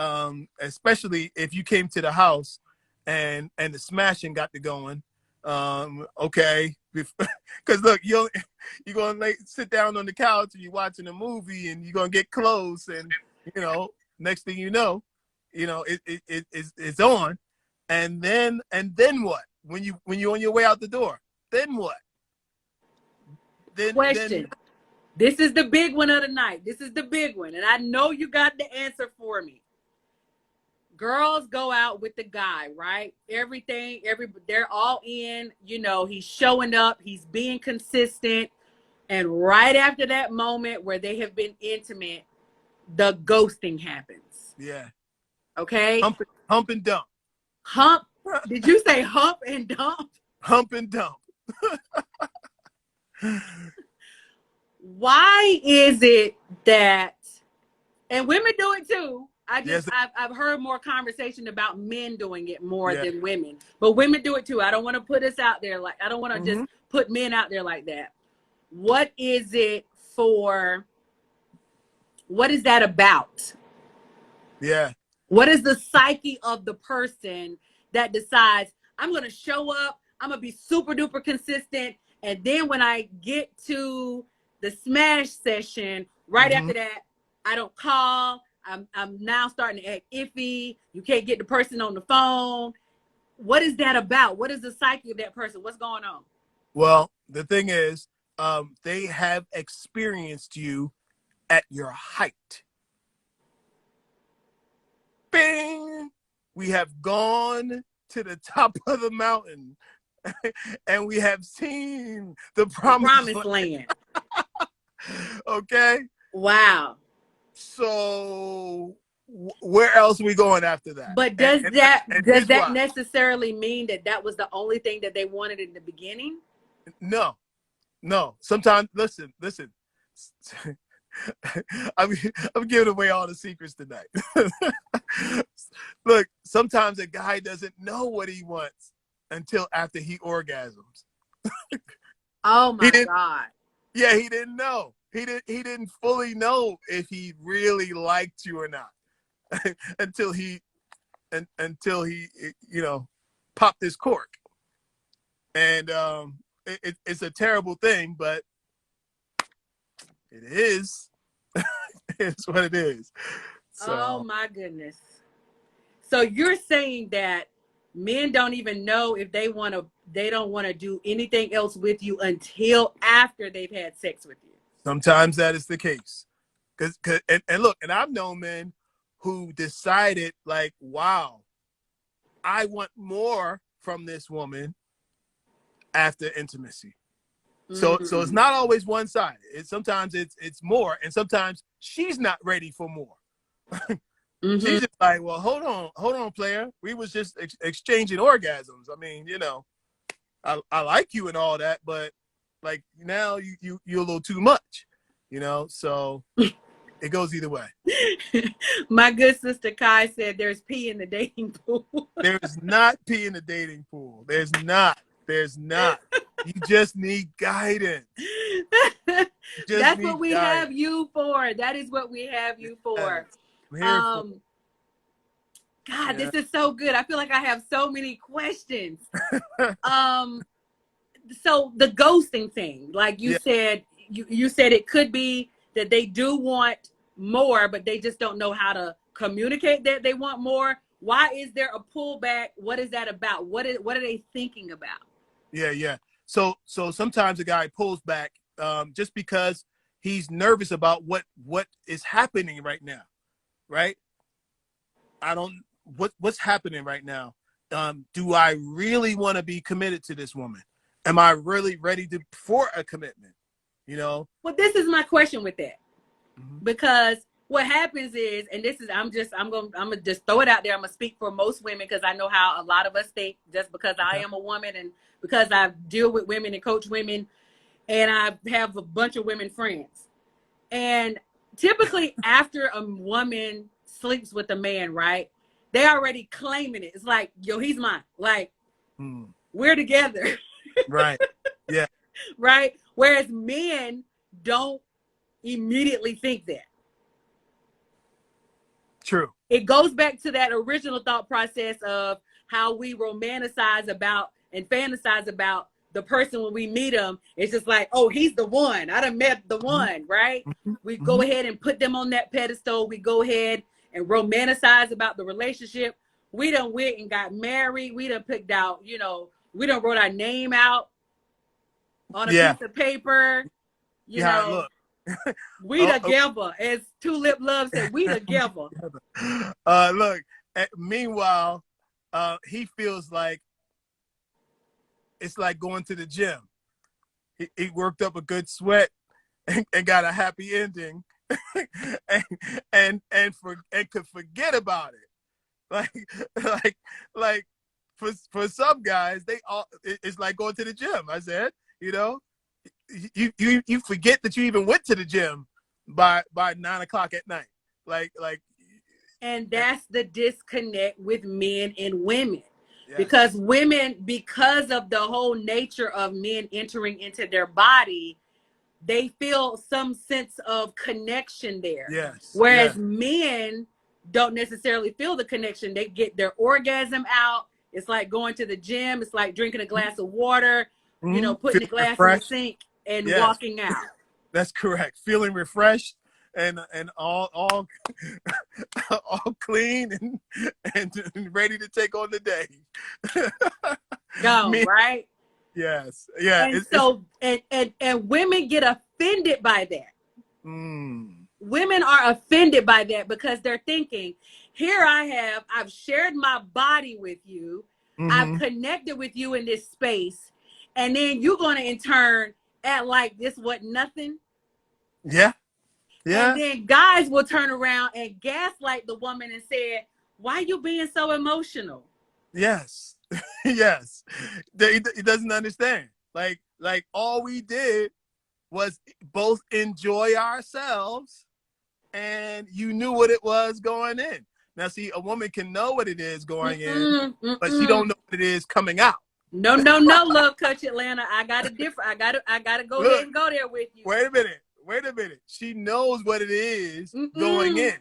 especially if you came to the house and the smashing got to going, Okay, because look, you're gonna sit down on the couch and you're watching a movie and you're gonna get close, and next thing it's on, and then what? When you're on your way out the door, then what? Question. This is the big one of the night. This is the big one, and I know you got the answer for me. Girls go out with the guy, right? They're all in, he's showing up, he's being consistent. And right after that moment where they have been intimate, the ghosting happens. Yeah. Okay. Hump and dump. Hump. Did you say hump and dump? Hump and dump. Why is it that, and women do it too. I've heard more conversation about men doing it more than women, but women do it too. I don't want to put us out there I don't want to just put men out there like that. What is it for? What is that about? Yeah. What is the psyche of the person that decides, I'm going to show up, I'm going to be super duper consistent, and then when I get to the smash session, right after that, I don't call. I'm now starting to act iffy. You can't get the person on the phone. What is that about? What is the psyche of that person? What's going on? Well, the thing is, they have experienced you at your height. Bing! We have gone to the top of the mountain and we have seen the promised land. Okay? Wow. So where else are we going after that? But does that necessarily mean that was the only thing that they wanted in the beginning? No. Sometimes, listen. I'm giving away all the secrets tonight. Look, sometimes a guy doesn't know what he wants until after he orgasms. Oh my God. Yeah, he didn't know. He didn't fully know if he really liked you or not until he popped his cork. And it's a terrible thing, but it is. It's what it is. So. Oh my goodness. So you're saying that men don't even know if they don't want to do anything else with you until after they've had sex with you. Sometimes that is the case. And look, and I've known men who decided, like, wow, I want more from this woman after intimacy. So it's not always one-sided. Sometimes it's more, and sometimes she's not ready for more. She's just like, well, hold on, player. We was just exchanging orgasms. I mean, I like you and all that, but like now you're a little too much, So it goes either way. My good sister Kai said there's pee in the dating pool. There's not pee in the dating pool. There's not. You just need guidance. That's what we have you for. That is what we have you for. God, this is so good. I feel like I have so many questions. So the ghosting thing, like you said, you said it could be that they do want more, but they just don't know how to communicate that they want more. Why is there a pullback? What is that about? What are they thinking about? Yeah. So sometimes a guy pulls back just because he's nervous about what is happening right now, right? What's happening right now? Do I really want to be committed to this woman? Am I really ready for a commitment? Well, this is my question with that, because what happens is, and this is, I'm gonna just throw it out there. I'm gonna speak for most women because I know how a lot of us think. Just because I am a woman and because I deal with women and coach women, and I have a bunch of women friends, and typically after a woman sleeps with a man, right? They already claiming it. It's like, yo, he's mine. Like, we're together. Right. Yeah. Right. Whereas men don't immediately think that. True. It goes back to that original thought process of how we romanticize about and fantasize about the person when we meet them. It's just like, oh, he's the one. I done met the one, right? We go ahead and put them on that pedestal. We go ahead and romanticize about the relationship. We done went and got married. We done picked out, you know, we done wrote our name out on a piece of paper. You know, look. we together. As Tulip Love said, we together. Look, meanwhile, he feels like it's like going to the gym. He worked up a good sweat and got a happy ending, and could forget about it. Like for some guys, it's like going to the gym. I said, you know, you forget that you even went to the gym by 9 o'clock at night. Like. And that's the disconnect with men and women. Yes. Because women, because of the whole nature of men entering into their body, they feel some sense of connection there. Yes. Whereas men don't necessarily feel the connection. They get their orgasm out. It's like going to the gym. It's like drinking a glass of water, you know, putting the glass in the sink and walking out. That's correct. Feeling refreshed and all all clean and ready to take on the day. Go, right? Yes. Yeah. And women get offended by that. Women are offended by that because they're thinking, here I've shared my body with you. I've connected with you in this space. And then you're going to in turn act like this wasn't nothing. Yeah. Yeah. And then guys will turn around and gaslight the woman and say, why you being so emotional? Yes. Yes. He doesn't understand. Like all we did was both enjoy ourselves, and you knew what it was going in. Now, see, a woman can know what it is going in, but she don't know what it is coming out. No, Love Coach Atlanta. I got a different. I gotta go ahead and go there with you. Wait a minute. She knows what it is going in.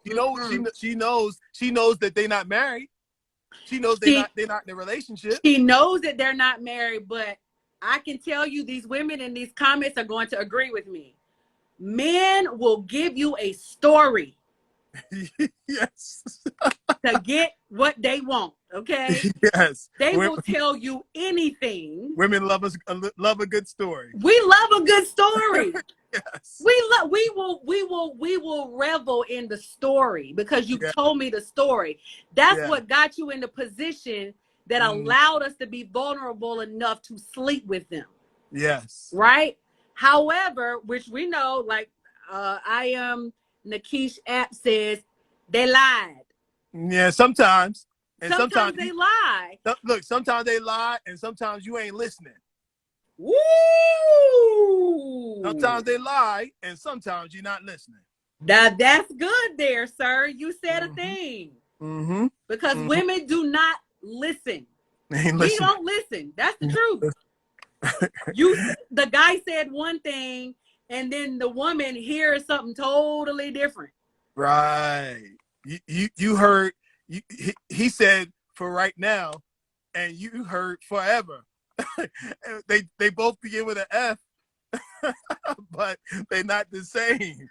She knows that they're not married. She knows they're not in a relationship. She knows that they're not married, but I can tell you these women in these comments are going to agree with me. Men will give you a story. Yes. To get what they want, okay? Yes. They will tell you anything. Women love a good story. We love a good story. Yes. We will revel in the story because you told me the story. That's what got you in the position that allowed us to be vulnerable enough to sleep with them. Yes. Right? However, which we know, like I am Nakeesh App says, they lied. Yeah, sometimes. And sometimes they lie. Look, sometimes they lie, and sometimes you ain't listening. Woo! Sometimes they lie, and sometimes you're not listening. That's good there, sir. You said a thing. Because women do not listen. We don't listen. That's the truth. The guy said one thing, and then the woman hears something totally different. Right. You heard. He said for right now, and you heard forever. they both begin with an F, but they're not the same.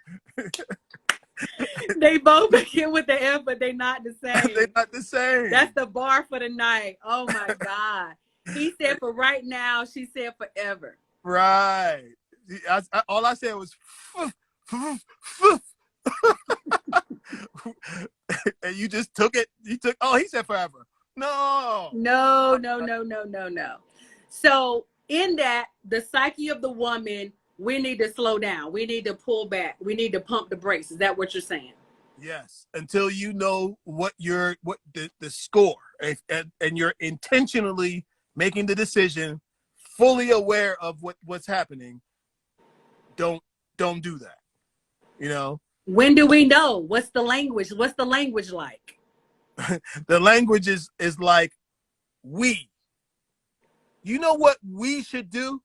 They both begin with the F, but they're not the same. They're not the same. That's the bar for the night. Oh my God. He said for right now, she said forever. Right. All I said was and you just took it. He said forever. No. So in that, the psyche of the woman, we need to slow down. We need to pull back. We need to pump the brakes. Is that what you're saying? Yes. Until you know what the score, and you're intentionally making the decision, fully aware of what's happening. Don't do that. You know. When do we know? What's the language? What's the language like? The language is like we. You know what we should do?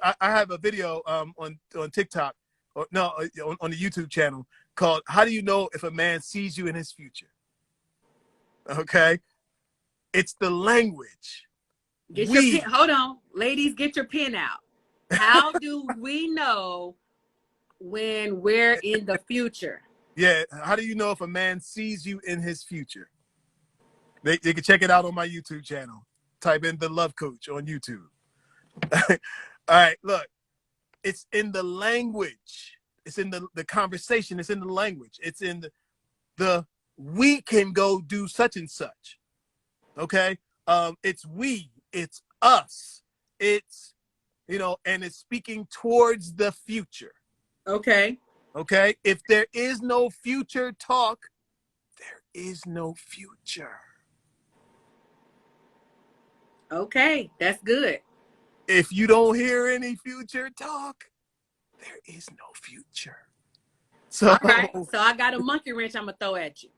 I have a video on TikTok, on the YouTube channel called "How do you know if a man sees you in his future?" Okay, It's the language. Get your pen. We. Hold on. Ladies, get your pen out. How do we know when we're in the future? Yeah. How do you know if a man sees you in his future? They can check it out on my YouTube channel. Type in The Love Coach on YouTube. All right, look. It's in the language. It's in the conversation. It's in the language. It's in the we can go do such and such. Okay? It's we. It's us. It's, and it's speaking towards the future. Okay. Okay? If there is no future talk, there is no future. Okay, that's good. If you don't hear any future talk, there is no future. So, All right. So I got a monkey wrench I'm gonna throw at you.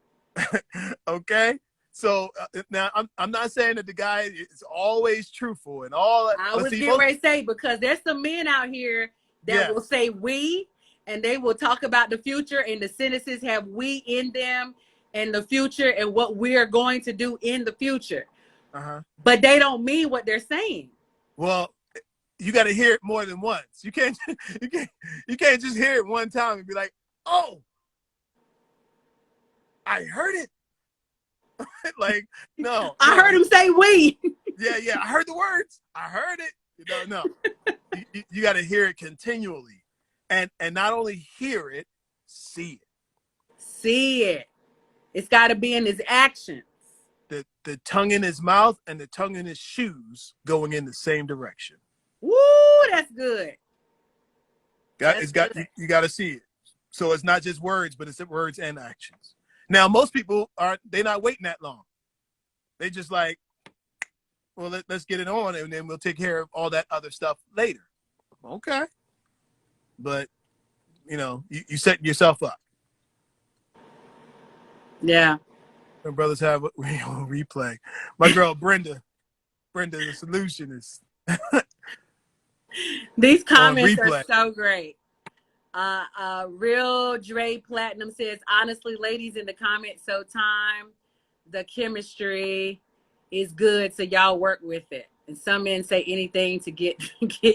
okay. So now I'm not saying that the guy is always truthful and all that. I was getting ready to say, because there's some men out here that will say we, and they will talk about the future, and the sentences have we in them, and the future, and what we are going to do in the future. But they don't mean what they're saying. Well, you got to hear it more than once. You can't just hear it one time and be like, oh, I heard it. Like, no. I heard him say we. Yeah. I heard the words. I heard it. No. You got to hear it continually. And not only hear it, see it. See it. It's got to be in his actions. The tongue in his mouth and the tongue in his shoes going in the same direction. Woo, that's good. You got to see it. So it's not just words, but it's words and actions. Now, most people they're not waiting that long. They just like, well, let's get it on, and then we'll take care of all that other stuff later. Okay. But, you set yourself up. Yeah. And brothers have a replay. My girl, Brenda, the solution is. These comments are so great. Real Dre Platinum says, honestly, ladies, in the comments, the chemistry is good, so y'all work with it. And some men say anything to get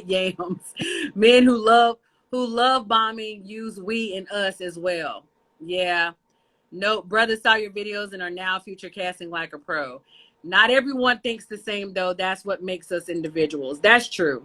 yams. Men who love bombing use we and us as well. Yeah. No, brothers saw your videos and are now future casting like a pro. Not everyone thinks the same, though. That's what makes us individuals. That's true.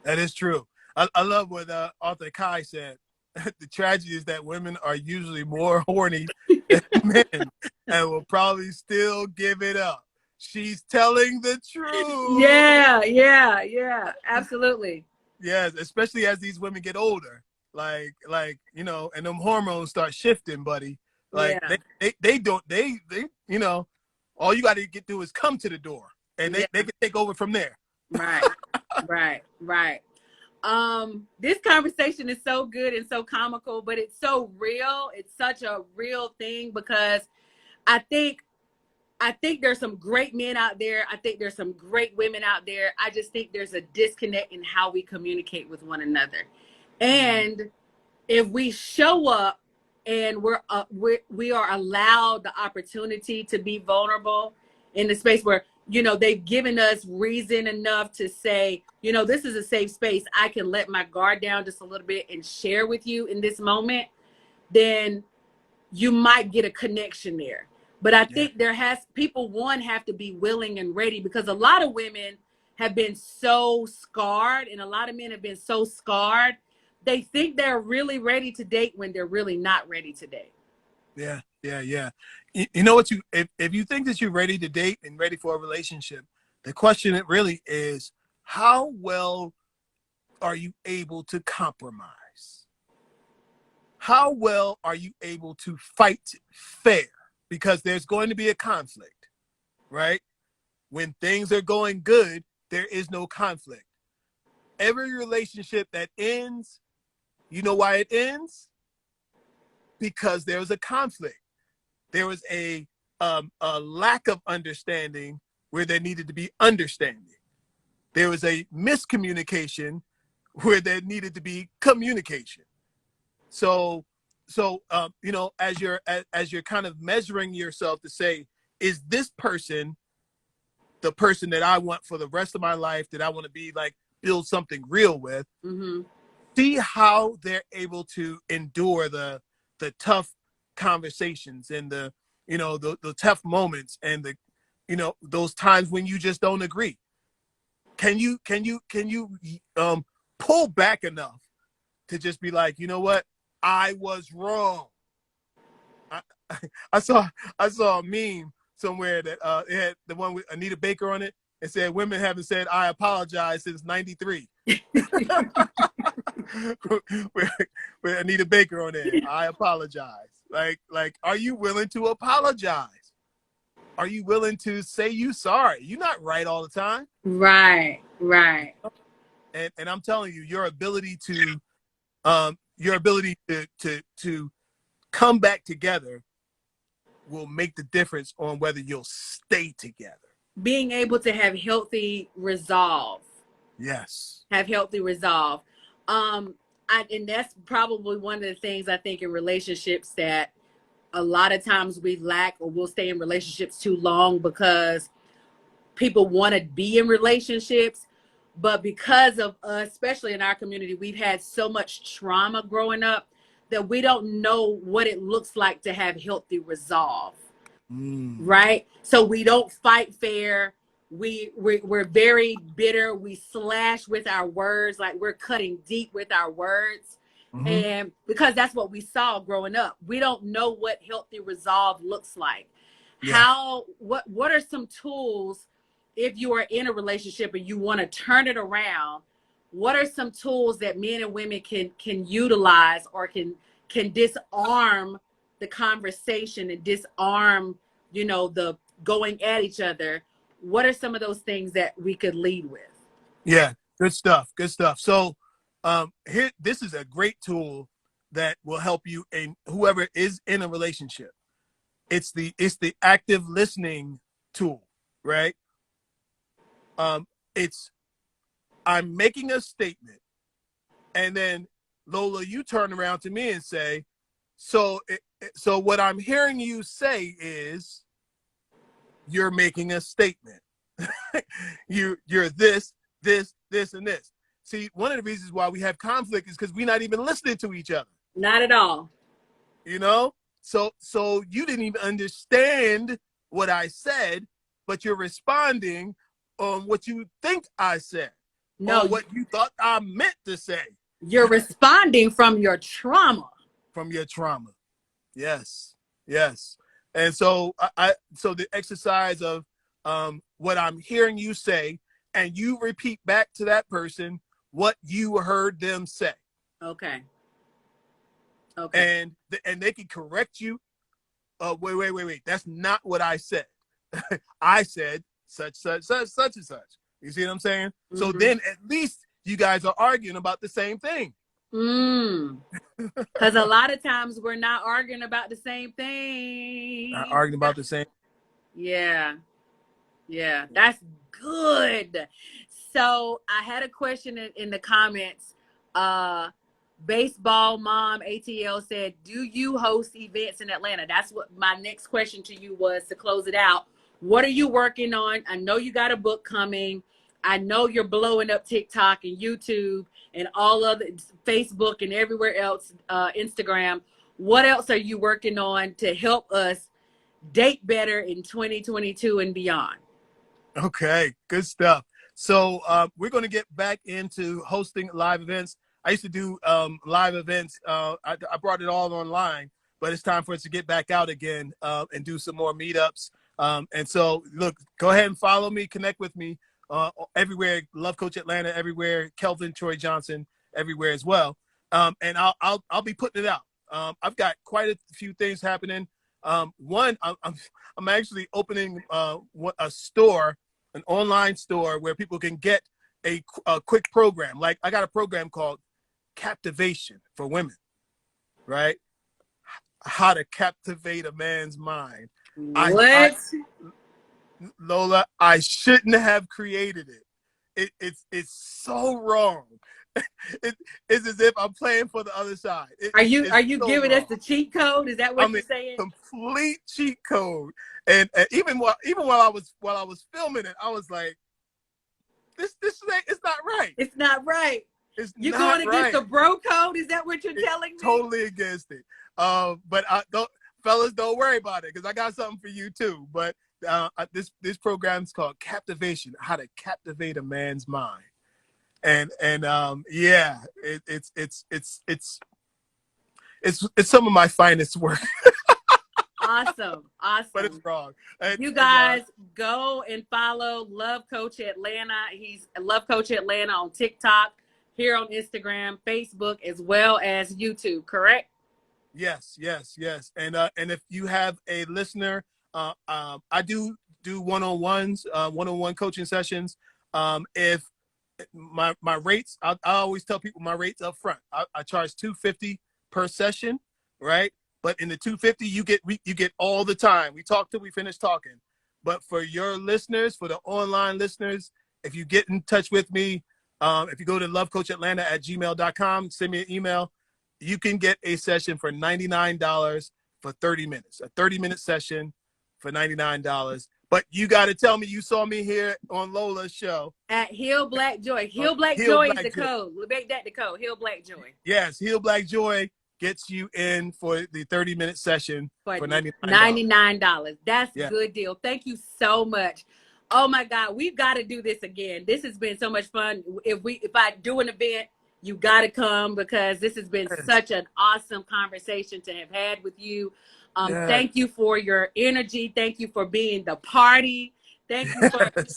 That is true. I love what Arthur Kai said. The tragedy is that women are usually more horny than men and will probably still give it up. She's telling the truth. Yeah. Absolutely. Yes, especially as these women get older. Like, and them hormones start shifting, buddy. Like they all you got to get through is come to the door, and they can take over from there. Right. This conversation is so good and so comical, but it's so real. It's such a real thing, because I think there's some great men out there. I think there's some great women out there. I just think there's a disconnect in how we communicate with one another. And if we show up and we are allowed the opportunity to be vulnerable in the space where, they've given us reason enough to say, this is a safe space. I can let my guard down just a little bit and share with you in this moment, then you might get a connection there. But I think people have to be willing and ready, because a lot of women have been so scarred, and a lot of men have been so scarred. They think they're really ready to date when they're really not ready to date. Yeah. You know what? If you think that you're ready to date and ready for a relationship, the question really is, how well are you able to compromise? How well are you able to fight fair? Because there's going to be a conflict, right? When things are going good, there is no conflict. Every relationship that ends, you know why it ends? Because there was a conflict. There was a lack of understanding where there needed to be understanding. There was a miscommunication where there needed to be communication. So as you're kind of measuring yourself to say, is this person the person that I want for the rest of my life, that I want to be like, build something real with, see how they're able to endure the tough conversations and the, you know, the tough moments and the, you know, those times when you just don't agree. Can you pull back enough to just be like, you know what, I was wrong. I saw a meme somewhere that it had the one with Anita Baker on it. It said women haven't said I apologize since '93. with Anita Baker on there. I apologize. Like, are you willing to apologize? Are you willing to say you sorry? You're not right all the time. Right. And I'm telling you, your ability to come back together will make the difference on whether you'll stay together. Being able to have healthy resolve. Yes. Have healthy resolve. And that's probably one of the things I think in relationships that a lot of times we lack, or we'll stay in relationships too long because people want to be in relationships. But because of us, especially in our community, we've had so much trauma growing up that we don't know what it looks like to have healthy resolve. Right? So we don't fight fair. We're very bitter. We slash with our words, like we're cutting deep with our words. And because that's what we saw growing up, we don't know what healthy resolve looks like. What are some tools if you are in a relationship and you want to turn it around? What are some tools that men and women can utilize, or can disarm the conversation and disarm, you know, the going at each other? What are some of those things that we could lead with? Yeah, good stuff. So this is a great tool that will help you in whoever is in a relationship. It's the active listening tool, right? It's, I'm making a statement, and then Lola, you turn around to me and say, so what I'm hearing you say is you're making a statement. you're this, and this. See, one of the reasons why we have conflict is because we're not even listening to each other. Not at all. You know? So you didn't even understand what I said, but you're responding on what you think I said. No, or what you thought I meant to say. You're responding from your trauma. From your trauma. Yes. And so so the exercise of what I'm hearing you say, and you repeat back to that person what you heard them say. Okay. And they can correct you. Wait. That's not what I said. I said such and such. You see what I'm saying? So then at least you guys are arguing about the same thing. Because a lot of times we're not arguing about the same thing. Not arguing about the same. Yeah, that's good. So I had a question in the comments. Baseball Mom ATL said, do you host events in Atlanta? That's what my next question to you was, to close it out. What are you working on? I know you got a book coming. I know you're blowing up TikTok and YouTube and all of the Facebook and everywhere else, Instagram. What else are you working on to help us date better in 2022 and beyond? Okay, good stuff. So we're going to get back into hosting live events. I used to do live events. I brought it all online, but it's time for us to get back out again and do some more meetups. And so, look, go ahead and follow me, connect with me everywhere. Love Coach Atlanta everywhere. Kelvin Troy Johnson everywhere as well. And I'll be putting it out. I've got quite a few things happening. One, I'm actually opening a store, an online store where people can get a quick program. Like, I got a program called Captivation for Women, right? How to captivate a man's mind. What? Lola, I shouldn't have created it. it's so wrong. It's as if I'm playing for the other side. Are It's you so giving us wrong. the cheat code? Is that I what you're mean, saying? complete cheat code. And while I was filming it, I was like, this it's not right. It's not right. It's You're not going against right. the bro code? Is that what you're It's telling me? totally against it. But I don't, fellas, don't worry about it because I got something for you too. But this program is called Captivation: How to Captivate a Man's Mind. And yeah, it's some of my finest work. Awesome. But it's Awesome. wrong. You guys go and follow Love Coach Atlanta. He's Love Coach Atlanta on TikTok, here on Instagram, Facebook, as well as YouTube, correct? Yes. And if you have a listener, I do one-on-ones, one-on-one coaching sessions. If my rates, I always tell people my rates up front. I charge $250 per session, right? But in the $250, you get all the time. We talk till we finish talking. But for your listeners, for the online listeners, if you get in touch with me, if you go to lovecoachatlanta@gmail.com, send me an email. You can get a session for $99 for 30 minutes. A 30-minute session for $99. But you got to tell me you saw me here on Lola's show. At Heal Black Joy. Heal Black Heal Joy is Black the Joy. code. We'll make that the code. Heal Black Joy. Yes, Heal Black Joy gets you in for the 30-minute session for $99. $99. That's Yeah. good deal. Thank you so much. Oh my God, we've got to do this again. This has been so much fun. If I do an event, you got to come because this has been Yes. such an awesome conversation to have had with you. Yes. Thank you for your energy. Thank you for being the party. Thank you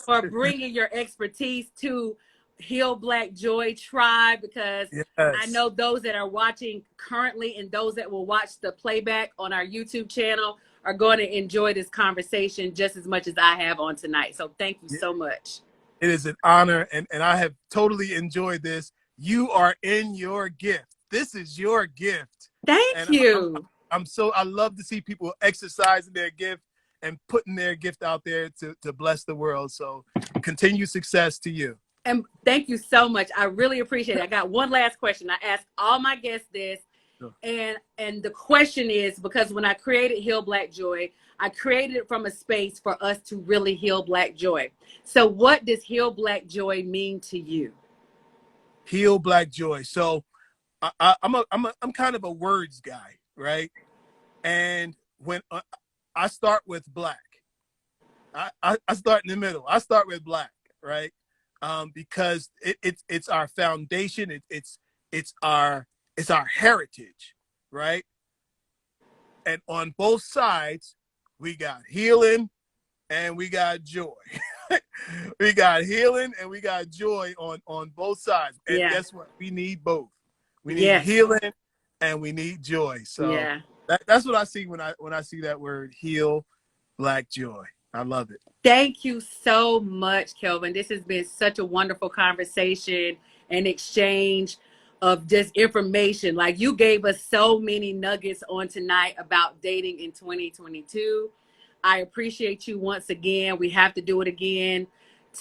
for bringing your expertise to Heal Black Joy Tribe, because Yes. I know those that are watching currently and those that will watch the playback on our YouTube channel are going to enjoy this conversation just as much as I have on tonight. So thank you so much. It is an honor, and I have totally enjoyed this. You are in your gift. This is your gift. Thank you. I love to see people exercising their gift and putting their gift out there to bless the world. So continue success to you. And thank you so much. I really appreciate it. I got one last question. I ask all my guests this. Sure. And the question is, because when I created Heal Black Joy, I created it from a space for us to really heal Black joy. So what does Heal Black Joy mean to you? Heal Black Joy. So I'm kind of a words guy, right? And when I start with Black, I start in the middle. I start with Black, right? Because it's our foundation. It's our heritage, right? And on both sides, we got healing and we got joy. We got healing and we got joy on both sides. And guess what? We need both. We need healing and we need joy. So that's what I see when I see that word, Heal Black Joy. I love it. Thank you so much, Kelvin. This has been such a wonderful conversation and exchange of just information. Like, you gave us so many nuggets on tonight about dating in 2022. I appreciate you once again. We have to do it again.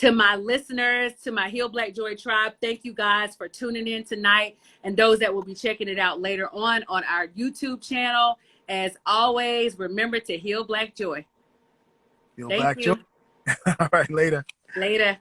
To my listeners, to my Heal Black Joy Tribe, thank you guys for tuning in tonight, and those that will be checking it out later on our YouTube channel. As always, remember to heal Black Joy. Heal Thank Black you. Joy. All right, later. Later.